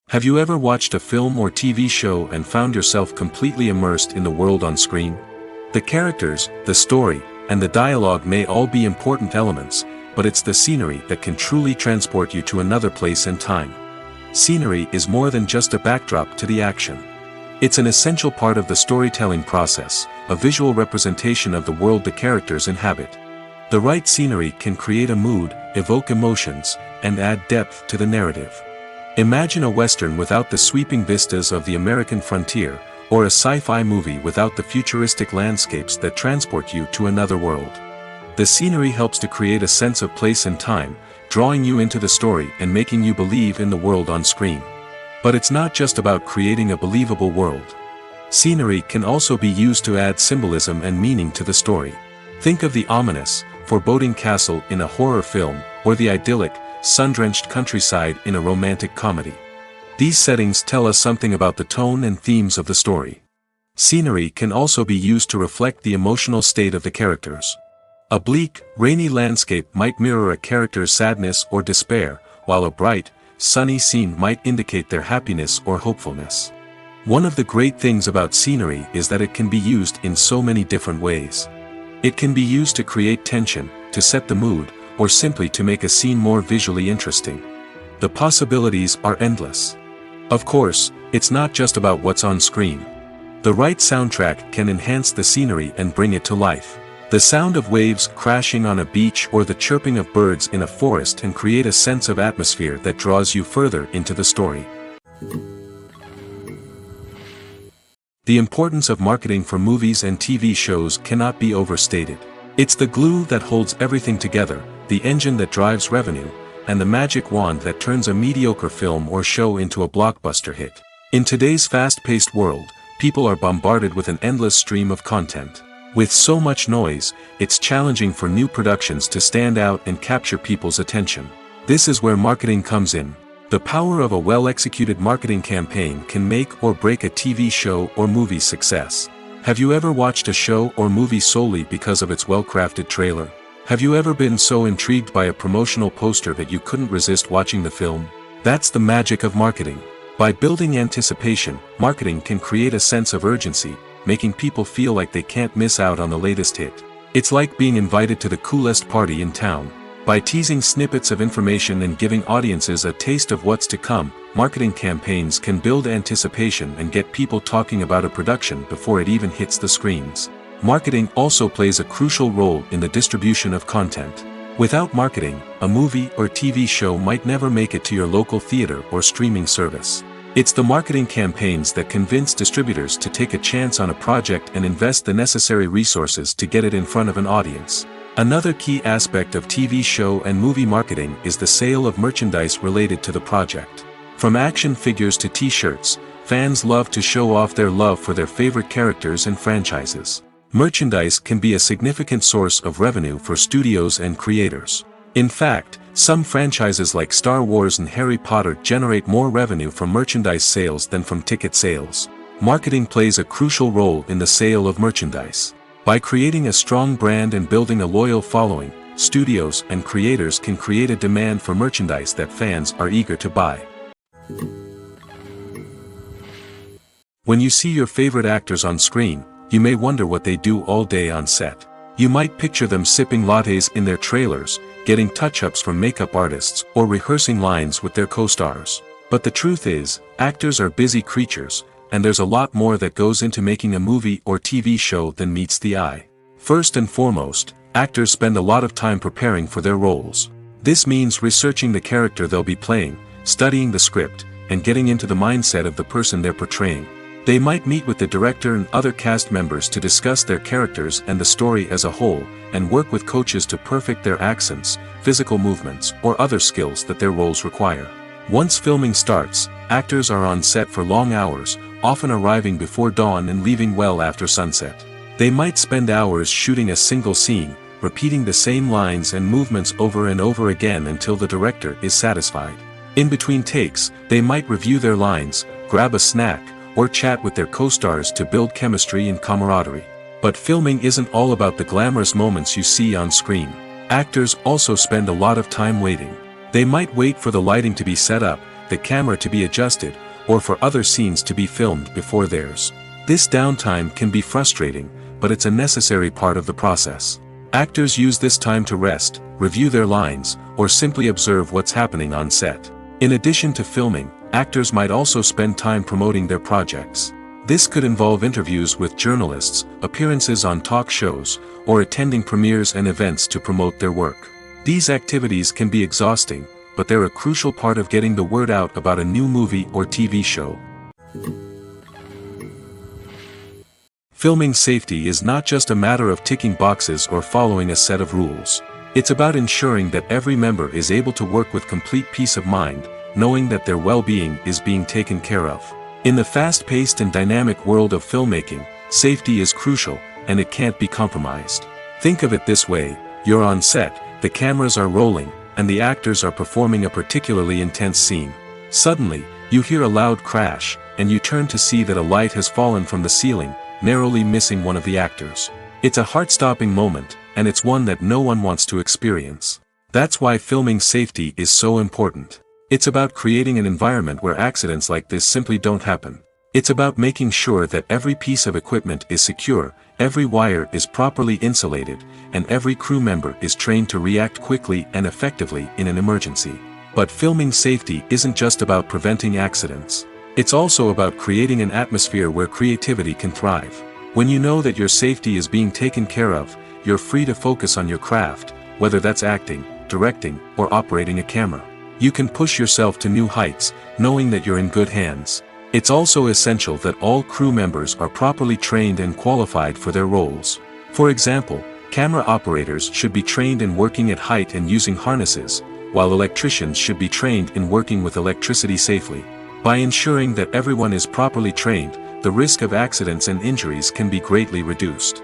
Have you ever watched a film or TV show and found yourself completely immersed in the world on screen? The characters, the story, and the dialogue may all be important elements, but it's the scenery that can truly transport you to another place and time. Scenery is more than just a backdrop to the action. It's an essential part of the storytelling process, a visual representation of the world the characters inhabit. The right scenery can create a mood, evoke emotions, and add depth to the narrative. Imagine a Western without the sweeping vistas of the American frontier, or a sci-fi movie without the futuristic landscapes that transport you to another world. The scenery helps to create a sense of place and time, drawing you into the story and making you believe in the world on screen. But it's not just about creating a believable world. Scenery can also be used to add symbolism and meaning to the story. Think of the ominous, foreboding castle in a horror film, or the idyllic, sun-drenched countryside in a romantic comedy. These settings tell us something about the tone and themes of the story. Scenery can also be used to reflect the emotional state of the characters. A bleak, rainy landscape might mirror a character's sadness or despair, while a bright, sunny scene might indicate their happiness or hopefulness. One of the great things about scenery is that it can be used in so many different ways. It can be used to create tension, to set the mood, or simply to make a scene more visually interesting. The possibilities are endless. Of course, it's not just about what's on screen. The right soundtrack can enhance the scenery and bring it to life. The sound of waves crashing on a beach or the chirping of birds in a forest can create a sense of atmosphere that draws you further into the story. The importance of marketing for movies and TV shows cannot be overstated. It's the glue that holds everything together, the engine that drives revenue, and the magic wand that turns a mediocre film or show into a blockbuster hit. In today's fast-paced world, people are bombarded with an endless stream of content. With so much noise, it's challenging for new productions to stand out and capture people's attention. This is where marketing comes in. The power of a well-executed marketing campaign can make or break a TV show or movie's success. Have you ever watched a show or movie solely because of its well-crafted trailer? Have you ever been so intrigued by a promotional poster that you couldn't resist watching the film? That's the magic of marketing. By building anticipation, marketing can create a sense of urgency, making people feel like they can't miss out on the latest hit. It's like being invited to the coolest party in town. By teasing snippets of information and giving audiences a taste of what's to come, marketing campaigns can build anticipation and get people talking about a production before it even hits the screens. Marketing also plays a crucial role in the distribution of content. Without marketing, a movie or TV show might never make it to your local theater or streaming service. It's the marketing campaigns that convince distributors to take a chance on a project and invest the necessary resources to get it in front of an audience. Another key aspect of TV show and movie marketing is the sale of merchandise related to the project. From action figures to t-shirts, fans love to show off their love for their favorite characters and franchises. Merchandise can be a significant source of revenue for studios and creators. In fact, some franchises like Star Wars and Harry Potter generate more revenue from merchandise sales than from ticket sales. Marketing plays a crucial role in the sale of merchandise. By creating a strong brand and building a loyal following, studios and creators can create a demand for merchandise that fans are eager to buy. When you see your favorite actors on screen, you may wonder what they do all day on set. You might picture them sipping lattes in their trailers, getting touch-ups from makeup artists, or rehearsing lines with their co-stars. But the truth is, actors are busy creatures, and there's a lot more that goes into making a movie or TV show than meets the eye. First and foremost, actors spend a lot of time preparing for their roles. This means researching the character they'll be playing, studying the script, and getting into the mindset of the person they're portraying. They might meet with the director and other cast members to discuss their characters and the story as a whole, and work with coaches to perfect their accents, physical movements, or other skills that their roles require. Once filming starts, actors are on set for long hours, often arriving before dawn and leaving well after sunset. They might spend hours shooting a single scene, repeating the same lines and movements over and over again until the director is satisfied. In between takes, they might review their lines, grab a snack, or chat with their co-stars to build chemistry and camaraderie. But filming isn't all about the glamorous moments you see on screen. Actors also spend a lot of time waiting. They might wait for the lighting to be set up, the camera to be adjusted, or for other scenes to be filmed before theirs. This downtime can be frustrating, but it's a necessary part of the process. Actors use this time to rest, review their lines, or simply observe what's happening on set. In addition to filming, actors might also spend time promoting their projects. This could involve interviews with journalists, appearances on talk shows, or attending premieres and events to promote their work. These activities can be exhausting, but they're a crucial part of getting the word out about a new movie or TV show. Filming safety is not just a matter of ticking boxes or following a set of rules. It's about ensuring that every member is able to work with complete peace of mind, knowing that their well-being is being taken care of. In the fast-paced and dynamic world of filmmaking, safety is crucial, and it can't be compromised. Think of it this way: you're on set, the cameras are rolling, and the actors are performing a particularly intense scene. Suddenly, you hear a loud crash, and you turn to see that a light has fallen from the ceiling, narrowly missing one of the actors. It's a heart-stopping moment, and it's one that no one wants to experience. That's why filming safety is so important. It's about creating an environment where accidents like this simply don't happen. It's about making sure that every piece of equipment is secure, every wire is properly insulated, and every crew member is trained to react quickly and effectively in an emergency. But filming safety isn't just about preventing accidents. It's also about creating an atmosphere where creativity can thrive. When you know that your safety is being taken care of, you're free to focus on your craft, whether that's acting, directing, or operating a camera. You can push yourself to new heights, knowing that you're in good hands. It's also essential that all crew members are properly trained and qualified for their roles. For example, camera operators should be trained in working at height and using harnesses, while electricians should be trained in working with electricity safely. By ensuring that everyone is properly trained, the risk of accidents and injuries can be greatly reduced.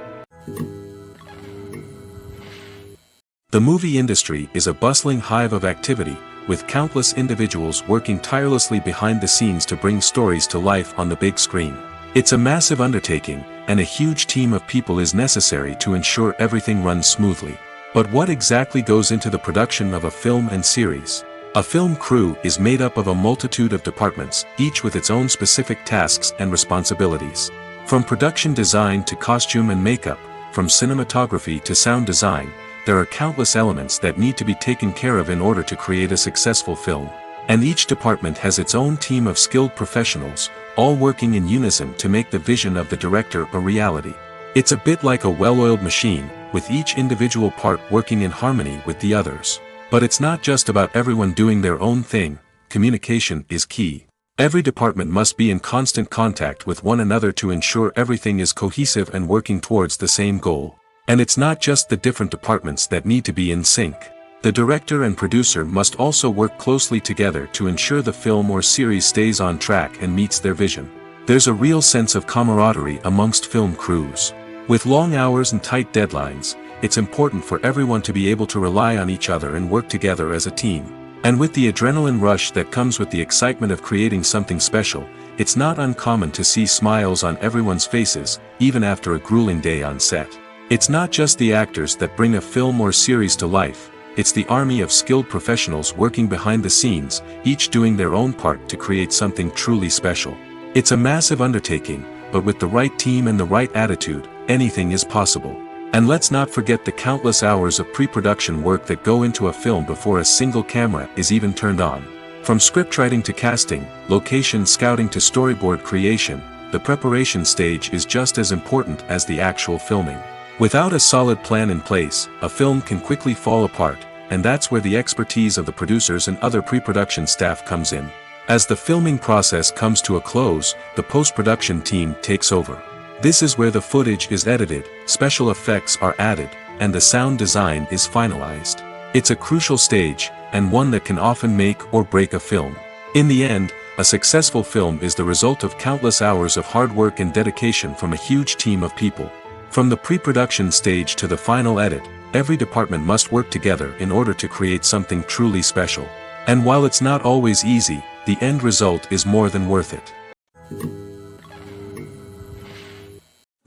The movie industry is a bustling hive of activity, with countless individuals working tirelessly behind the scenes to bring stories to life on the big screen. It's a massive undertaking, and a huge team of people is necessary to ensure everything runs smoothly. But what exactly goes into the production of a film and series? A film crew is made up of a multitude of departments, each with its own specific tasks and responsibilities. From production design to costume and makeup, from cinematography to sound design, there are countless elements that need to be taken care of in order to create a successful film. And each department has its own team of skilled professionals, all working in unison to make the vision of the director a reality. It's a bit like a well-oiled machine, with each individual part working in harmony with the others. But it's not just about everyone doing their own thing. Communication is key. Every department must be in constant contact with one another to ensure everything is cohesive and working towards the same goal. And it's not just the different departments that need to be in sync. The director and producer must also work closely together to ensure the film or series stays on track and meets their vision. There's a real sense of camaraderie amongst film crews. With long hours and tight deadlines, it's important for everyone to be able to rely on each other and work together as a team. And with the adrenaline rush that comes with the excitement of creating something special, it's not uncommon to see smiles on everyone's faces, even after a grueling day on set. It's not just the actors that bring a film or series to life, it's the army of skilled professionals working behind the scenes, each doing their own part to create something truly special. It's a massive undertaking, but with the right team and the right attitude, anything is possible. And let's not forget the countless hours of pre-production work that go into a film before a single camera is even turned on. From scriptwriting to casting, location scouting to storyboard creation, the preparation stage is just as important as the actual filming. Without a solid plan in place, a film can quickly fall apart, and that's where the expertise of the producers and other pre-production staff comes in. As the filming process comes to a close, the post-production team takes over. This is where the footage is edited, special effects are added, and the sound design is finalized. It's a crucial stage, and one that can often make or break a film. In the end, a successful film is the result of countless hours of hard work and dedication from a huge team of people. From the pre-production stage to the final edit, every department must work together in order to create something truly special. And while it's not always easy, the end result is more than worth it.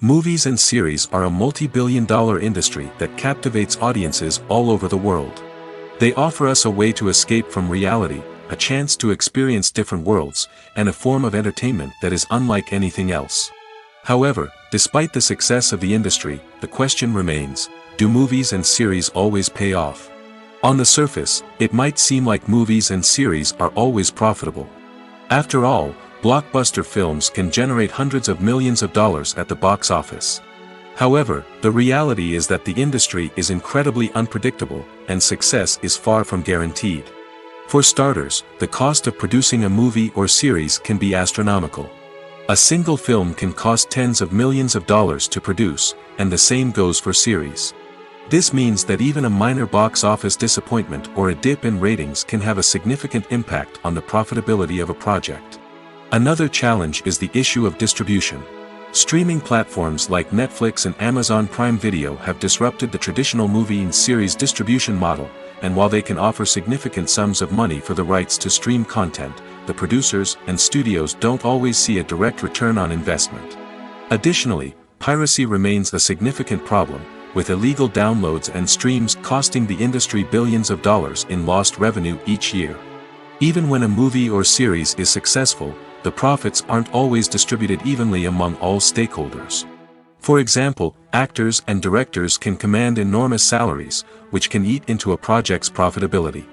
Movies and series are a multi-billion-dollar industry that captivates audiences all over the world. They offer us a way to escape from reality, a chance to experience different worlds, and a form of entertainment that is unlike anything else. However, despite the success of the industry, the question remains, do movies and series always pay off? On the surface, it might seem like movies and series are always profitable. After all, blockbuster films can generate hundreds of millions of dollars at the box office. However, the reality is that the industry is incredibly unpredictable, and success is far from guaranteed. For starters, the cost of producing a movie or series can be astronomical. A single film can cost tens of millions of dollars to produce, and the same goes for series. This means that even a minor box office disappointment or a dip in ratings can have a significant impact on the profitability of a project. Another challenge is the issue of distribution. Streaming platforms like Netflix and Amazon Prime Video have disrupted the traditional movie and series distribution model, and while they can offer significant sums of money for the rights to stream content, the producers and studios don't always see a direct return on investment. Additionally, piracy remains a significant problem, with illegal downloads and streams costing the industry billions of dollars in lost revenue each year. Even when a movie or series is successful, the profits aren't always distributed evenly among all stakeholders. For example, actors and directors can command enormous salaries, which can eat into a project's profitability.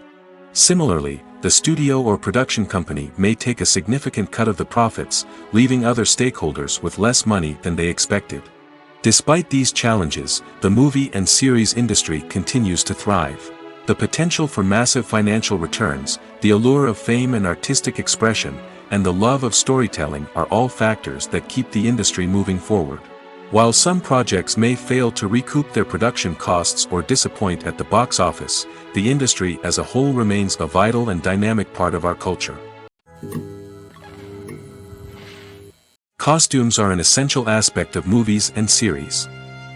Similarly, the studio or production company may take a significant cut of the profits, leaving other stakeholders with less money than they expected. Despite these challenges, the movie and series industry continues to thrive. The potential for massive financial returns, the allure of fame and artistic expression, and the love of storytelling are all factors that keep the industry moving forward. While some projects may fail to recoup their production costs or disappoint at the box office, the industry as a whole remains a vital and dynamic part of our culture. Costumes are an essential aspect of movies and series.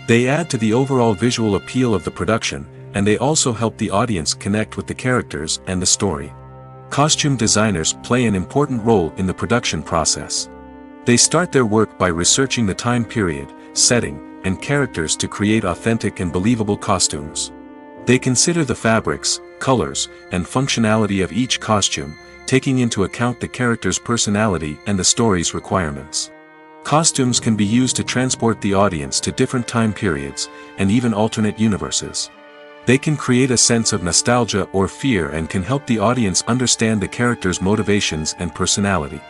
They add to the overall visual appeal of the production, and they also help the audience connect with the characters and the story. Costume designers play an important role in the production process. They start their work by researching the time period, setting, and characters to create authentic and believable costumes. They consider the fabrics, colors, and functionality of each costume, taking into account the character's personality and the story's requirements. Costumes can be used to transport the audience to different time periods, and even alternate universes. They can create a sense of nostalgia or fear and can help the audience understand the character's motivations and personality.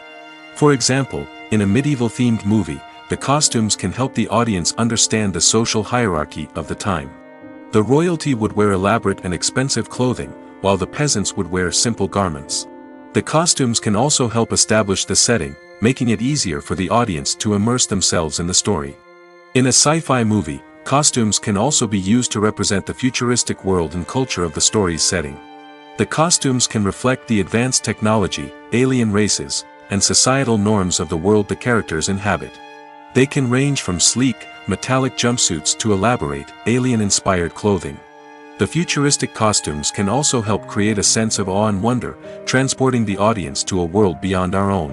For example, in a medieval-themed movie, the costumes can help the audience understand the social hierarchy of the time. The royalty would wear elaborate and expensive clothing, while the peasants would wear simple garments. The costumes can also help establish the setting, making it easier for the audience to immerse themselves in the story. In a sci-fi movie, costumes can also be used to represent the futuristic world and culture of the story's setting. The costumes can reflect the advanced technology, alien races, and societal norms of the world the characters inhabit. They can range from sleek, metallic jumpsuits to elaborate, alien-inspired clothing. The futuristic costumes can also help create a sense of awe and wonder, transporting the audience to a world beyond our own.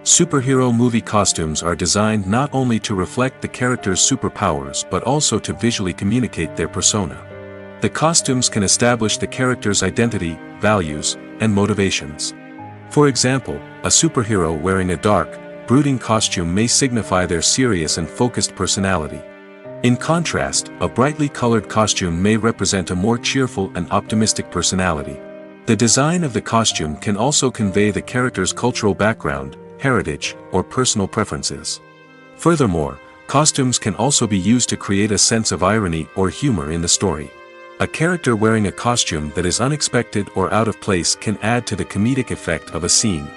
Superhero movie costumes are designed not only to reflect the character's superpowers but also to visually communicate their persona. The costumes can establish the character's identity, values, and motivations. For example, a superhero wearing a dark, brooding costume may signify their serious and focused personality. In contrast, a brightly colored costume may represent a more cheerful and optimistic personality. The design of the costume can also convey the character's cultural background, heritage, or personal preferences. Furthermore, costumes can also be used to create a sense of irony or humor in the story. A character wearing a costume that is unexpected or out of place can add to the comedic effect of a scene.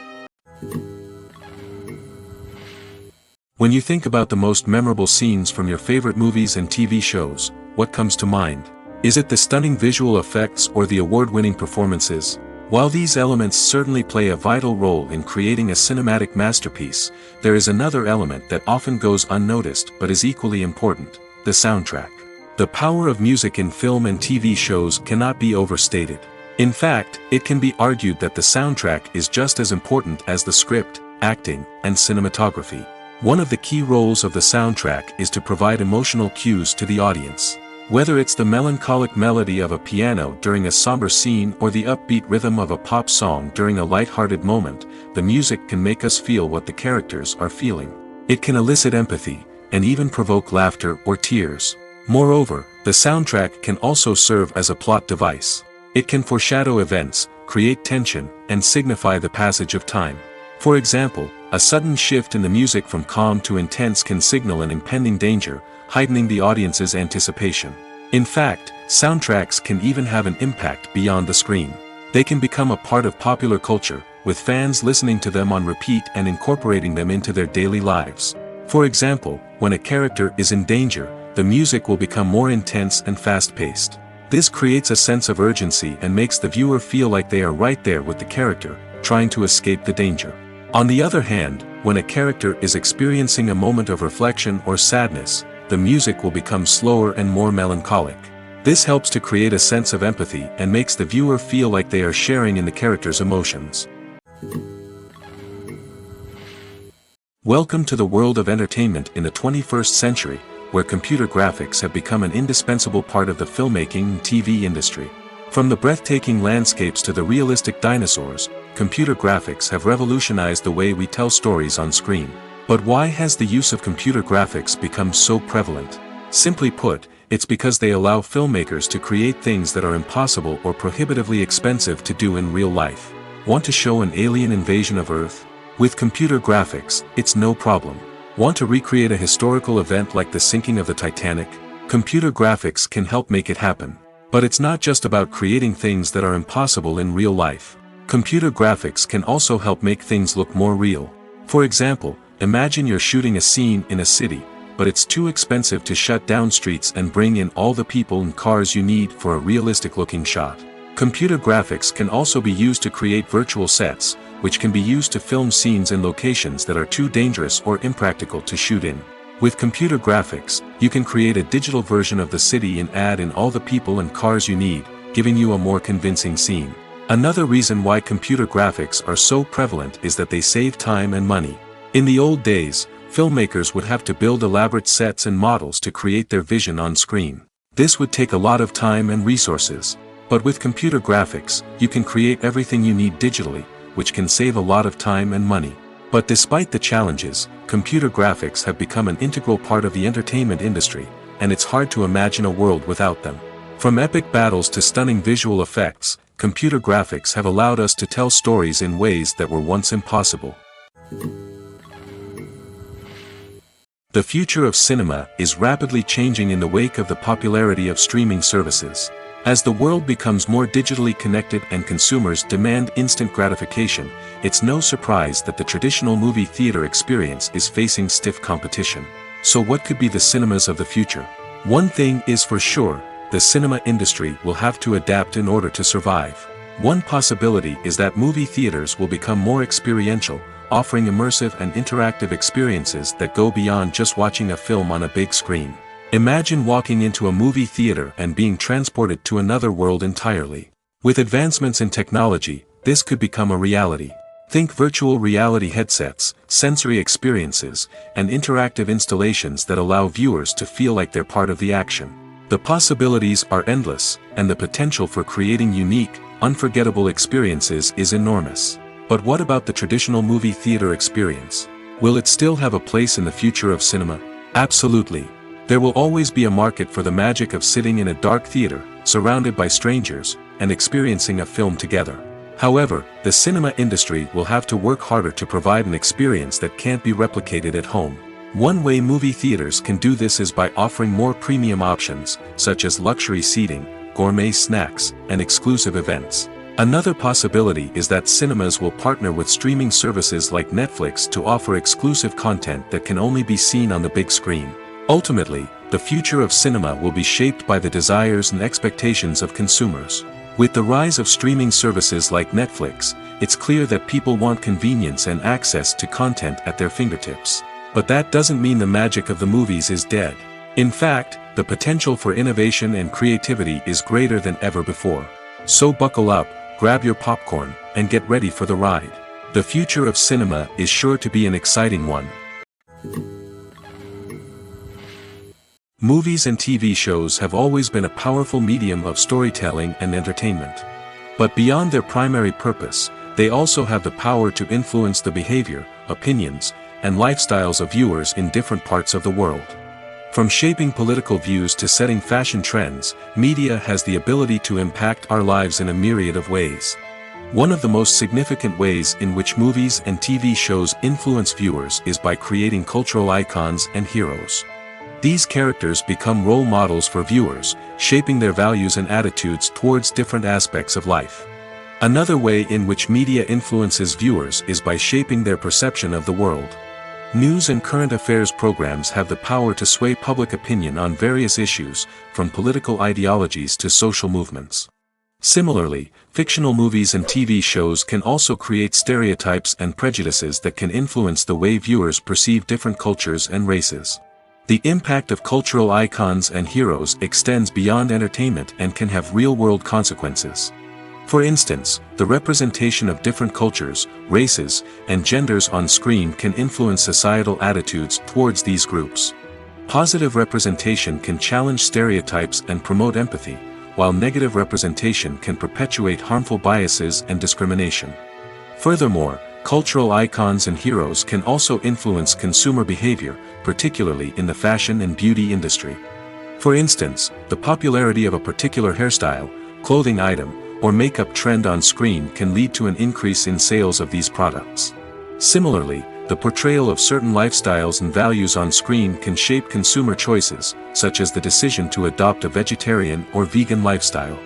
When you think about the most memorable scenes from your favorite movies and TV shows, what comes to mind? Is it the stunning visual effects or the award-winning performances? While these elements certainly play a vital role in creating a cinematic masterpiece, there is another element that often goes unnoticed but is equally important: the soundtrack. The power of music in film and TV shows cannot be overstated. In fact, it can be argued that the soundtrack is just as important as the script, acting, and cinematography. One of the key roles of the soundtrack is to provide emotional cues to the audience. Whether it's the melancholic melody of a piano during a somber scene or the upbeat rhythm of a pop song during a light-hearted moment, the music can make us feel what the characters are feeling. It can elicit empathy, and even provoke laughter or tears. Moreover, the soundtrack can also serve as a plot device. It can foreshadow events, create tension, and signify the passage of time. For example, a sudden shift in the music from calm to intense can signal an impending danger, heightening the audience's anticipation. In fact, soundtracks can even have an impact beyond the screen. They can become a part of popular culture, with fans listening to them on repeat and incorporating them into their daily lives. For example, when a character is in danger, the music will become more intense and fast-paced. This creates a sense of urgency and makes the viewer feel like they are right there with the character, trying to escape the danger. On the other hand, when a character is experiencing a moment of reflection or sadness, the music will become slower and more melancholic. This helps to create a sense of empathy and makes the viewer feel like they are sharing in the character's emotions. Welcome to the world of entertainment in the 21st century, where computer graphics have become an indispensable part of the filmmaking and TV industry. From the breathtaking landscapes to the realistic dinosaurs, computer graphics have revolutionized the way we tell stories on screen. But why has the use of computer graphics become so prevalent? Simply put, it's because they allow filmmakers to create things that are impossible or prohibitively expensive to do in real life. Want to show an alien invasion of Earth? With computer graphics, it's no problem. Want to recreate a historical event like the sinking of the Titanic? Computer graphics can help make it happen. But it's not just about creating things that are impossible in real life. Computer graphics can also help make things look more real. For example, imagine you're shooting a scene in a city, but it's too expensive to shut down streets and bring in all the people and cars you need for a realistic-looking shot. Computer graphics can also be used to create virtual sets, which can be used to film scenes in locations that are too dangerous or impractical to shoot in. With computer graphics, you can create a digital version of the city and add in all the people and cars you need, giving you a more convincing scene. Another reason why computer graphics are so prevalent is that they save time and money. In the old days, filmmakers would have to build elaborate sets and models to create their vision on screen. This would take a lot of time and resources. But with computer graphics, you can create everything you need digitally, which can save a lot of time and money. But despite the challenges, computer graphics have become an integral part of the entertainment industry, and it's hard to imagine a world without them. From epic battles to stunning visual effects, computer graphics have allowed us to tell stories in ways that were once impossible. The future of cinema is rapidly changing in the wake of the popularity of streaming services. As the world becomes more digitally connected and consumers demand instant gratification, it's no surprise that the traditional movie theater experience is facing stiff competition. So what could be the cinemas of the future? One thing is for sure, the cinema industry will have to adapt in order to survive. One possibility is that movie theaters will become more experiential, offering immersive and interactive experiences that go beyond just watching a film on a big screen. Imagine walking into a movie theater and being transported to another world entirely. With advancements in technology, this could become a reality. Think virtual reality headsets, sensory experiences, and interactive installations that allow viewers to feel like they're part of the action. The possibilities are endless, and the potential for creating unique, unforgettable experiences is enormous. But what about the traditional movie theater experience? Will it still have a place in the future of cinema? Absolutely. There will always be a market for the magic of sitting in a dark theater, surrounded by strangers, and experiencing a film together. However, the cinema industry will have to work harder to provide an experience that can't be replicated at home. One way movie theaters can do this is by offering more premium options, such as luxury seating, gourmet snacks, and exclusive events. Another possibility is that cinemas will partner with streaming services like Netflix to offer exclusive content that can only be seen on the big screen. Ultimately, the future of cinema will be shaped by the desires and expectations of consumers. With the rise of streaming services like Netflix, it's clear that people want convenience and access to content at their fingertips. But that doesn't mean the magic of the movies is dead. In fact, the potential for innovation and creativity is greater than ever before. So buckle up, grab your popcorn, and get ready for the ride. The future of cinema is sure to be an exciting one. Movies and TV shows have always been a powerful medium of storytelling and entertainment. But beyond their primary purpose, they also have the power to influence the behavior, opinions, and lifestyles of viewers in different parts of the world. From shaping political views to setting fashion trends, media has the ability to impact our lives in a myriad of ways. One of the most significant ways in which movies and TV shows influence viewers is by creating cultural icons and heroes. These characters become role models for viewers, shaping their values and attitudes towards different aspects of life. Another way in which media influences viewers is by shaping their perception of the world. News and current affairs programs have the power to sway public opinion on various issues, from political ideologies to social movements. Similarly, fictional movies and TV shows can also create stereotypes and prejudices that can influence the way viewers perceive different cultures and races. The impact of cultural icons and heroes extends beyond entertainment and can have real-world consequences. For instance, the representation of different cultures, races, and genders on screen can influence societal attitudes towards these groups. Positive representation can challenge stereotypes and promote empathy, while negative representation can perpetuate harmful biases and discrimination. Furthermore, cultural icons and heroes can also influence consumer behavior, particularly in the fashion and beauty industry. For instance, the popularity of a particular hairstyle, clothing item, or makeup trend on screen can lead to an increase in sales of these products. Similarly, the portrayal of certain lifestyles and values on screen can shape consumer choices, such as the decision to adopt a vegetarian or vegan lifestyle.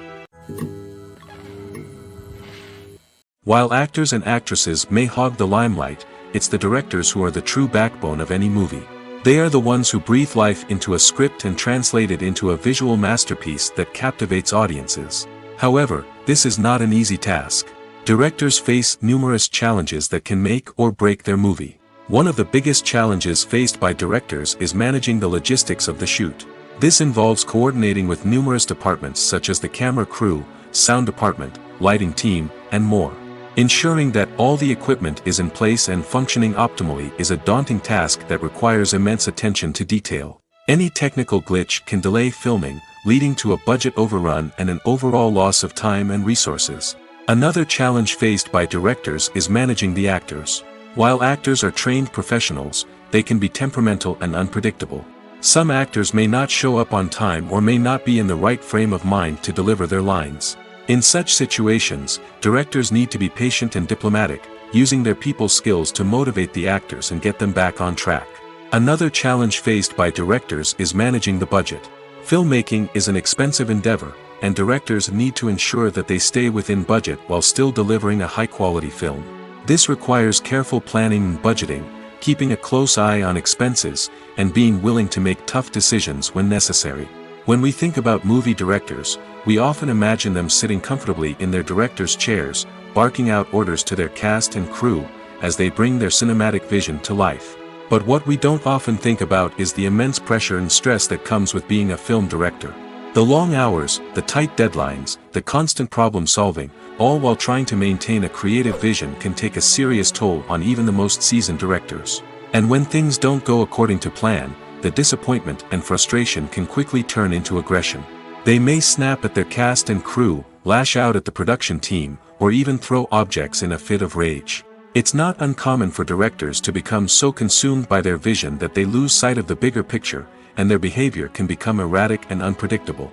While actors and actresses may hog the limelight, it's the directors who are the true backbone of any movie. They are the ones who breathe life into a script and translate it into a visual masterpiece that captivates audiences. However, this is not an easy task. Directors face numerous challenges that can make or break their movie. One of the biggest challenges faced by directors is managing the logistics of the shoot. This involves coordinating with numerous departments such as the camera crew, sound department, lighting team, and more. Ensuring that all the equipment is in place and functioning optimally is a daunting task that requires immense attention to detail. Any technical glitch can delay filming, leading to a budget overrun and an overall loss of time and resources. Another challenge faced by directors is managing the actors. While actors are trained professionals, they can be temperamental and unpredictable. Some actors may not show up on time or may not be in the right frame of mind to deliver their lines. In such situations, directors need to be patient and diplomatic, using their people skills to motivate the actors and get them back on track. Another challenge faced by directors is managing the budget. Filmmaking is an expensive endeavor, and directors need to ensure that they stay within budget while still delivering a high-quality film. This requires careful planning and budgeting, keeping a close eye on expenses, and being willing to make tough decisions when necessary. When we think about movie directors, we often imagine them sitting comfortably in their director's chairs, barking out orders to their cast and crew, as they bring their cinematic vision to life. But what we don't often think about is the immense pressure and stress that comes with being a film director. The long hours, the tight deadlines, the constant problem solving, all while trying to maintain a creative vision can take a serious toll on even the most seasoned directors. And when things don't go according to plan, the disappointment and frustration can quickly turn into aggression. They may snap at their cast and crew, lash out at the production team, or even throw objects in a fit of rage. It's not uncommon for directors to become so consumed by their vision that they lose sight of the bigger picture, and their behavior can become erratic and unpredictable.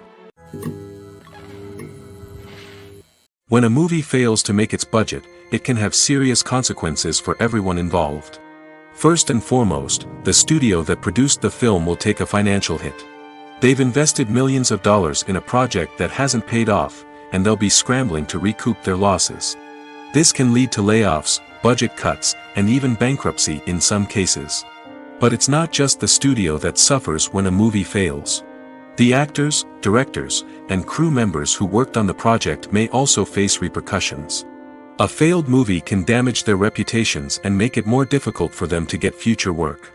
When a movie fails to make its budget, it can have serious consequences for everyone involved. First and foremost, the studio that produced the film will take a financial hit. They've invested millions of dollars in a project that hasn't paid off, and they'll be scrambling to recoup their losses. This can lead to layoffs, budget cuts, and even bankruptcy in some cases. But it's not just the studio that suffers when a movie fails. The actors, directors, and crew members who worked on the project may also face repercussions. A failed movie can damage their reputations and make it more difficult for them to get future work.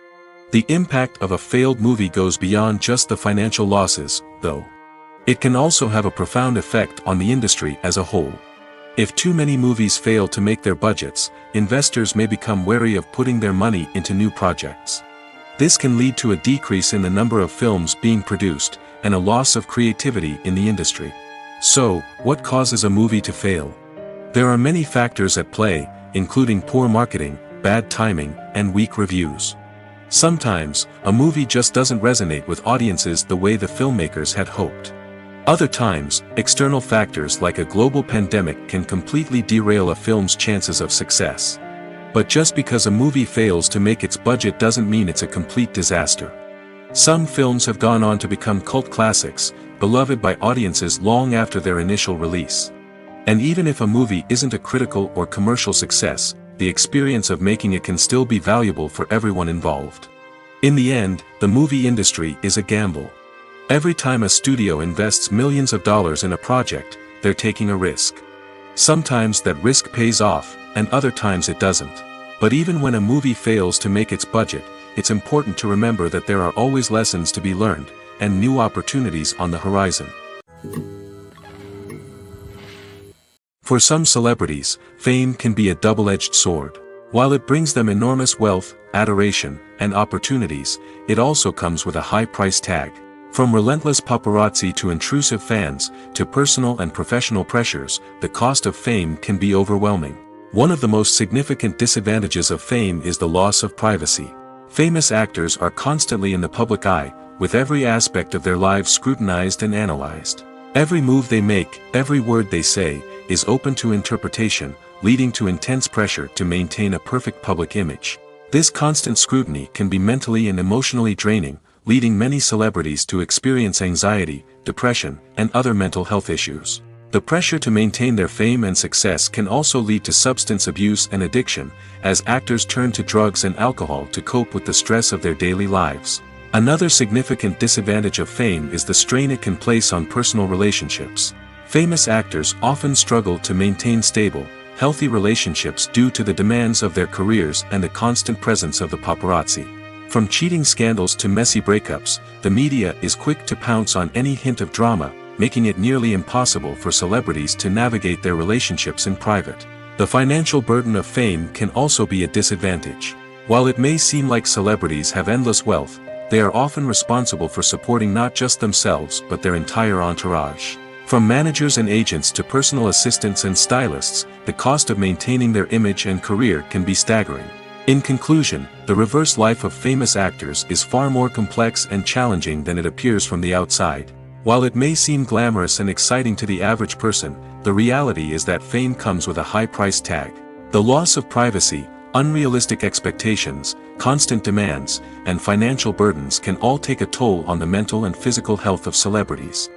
The impact of a failed movie goes beyond just the financial losses, though. It can also have a profound effect on the industry as a whole. If too many movies fail to make their budgets, investors may become wary of putting their money into new projects. This can lead to a decrease in the number of films being produced, and a loss of creativity in the industry. So, what causes a movie to fail? There are many factors at play, including poor marketing, bad timing, and weak reviews. Sometimes, a movie just doesn't resonate with audiences the way the filmmakers had hoped. Other times, external factors like a global pandemic can completely derail a film's chances of success. But just because a movie fails to make its budget doesn't mean it's a complete disaster. Some films have gone on to become cult classics, beloved by audiences long after their initial release. And even if a movie isn't a critical or commercial success, the experience of making it can still be valuable for everyone involved. In the end, the movie industry is a gamble. Every time a studio invests millions of dollars in a project, they're taking a risk. Sometimes that risk pays off, and other times it doesn't. But even when a movie fails to make its budget, it's important to remember that there are always lessons to be learned, and new opportunities on the horizon. For some celebrities, fame can be a double-edged sword. While it brings them enormous wealth, adoration, and opportunities, it also comes with a high price tag. From relentless paparazzi to intrusive fans, to personal and professional pressures, the cost of fame can be overwhelming. One of the most significant disadvantages of fame is the loss of privacy. Famous actors are constantly in the public eye, with every aspect of their lives scrutinized and analyzed. Every move they make, every word they say, is open to interpretation, leading to intense pressure to maintain a perfect public image. This constant scrutiny can be mentally and emotionally draining, leading many celebrities to experience anxiety, depression, and other mental health issues. The pressure to maintain their fame and success can also lead to substance abuse and addiction, as actors turn to drugs and alcohol to cope with the stress of their daily lives. Another significant disadvantage of fame is the strain it can place on personal relationships. Famous actors often struggle to maintain stable, healthy relationships due to the demands of their careers and the constant presence of the paparazzi. From cheating scandals to messy breakups, the media is quick to pounce on any hint of drama, making it nearly impossible for celebrities to navigate their relationships in private. The financial burden of fame can also be a disadvantage. While it may seem like celebrities have endless wealth, they are often responsible for supporting not just themselves but their entire entourage. From managers and agents to personal assistants and stylists, the cost of maintaining their image and career can be staggering. In conclusion, the reverse life of famous actors is far more complex and challenging than it appears from the outside. While it may seem glamorous and exciting to the average person, the reality is that fame comes with a high price tag. The loss of privacy, unrealistic expectations, constant demands, and financial burdens can all take a toll on the mental and physical health of celebrities.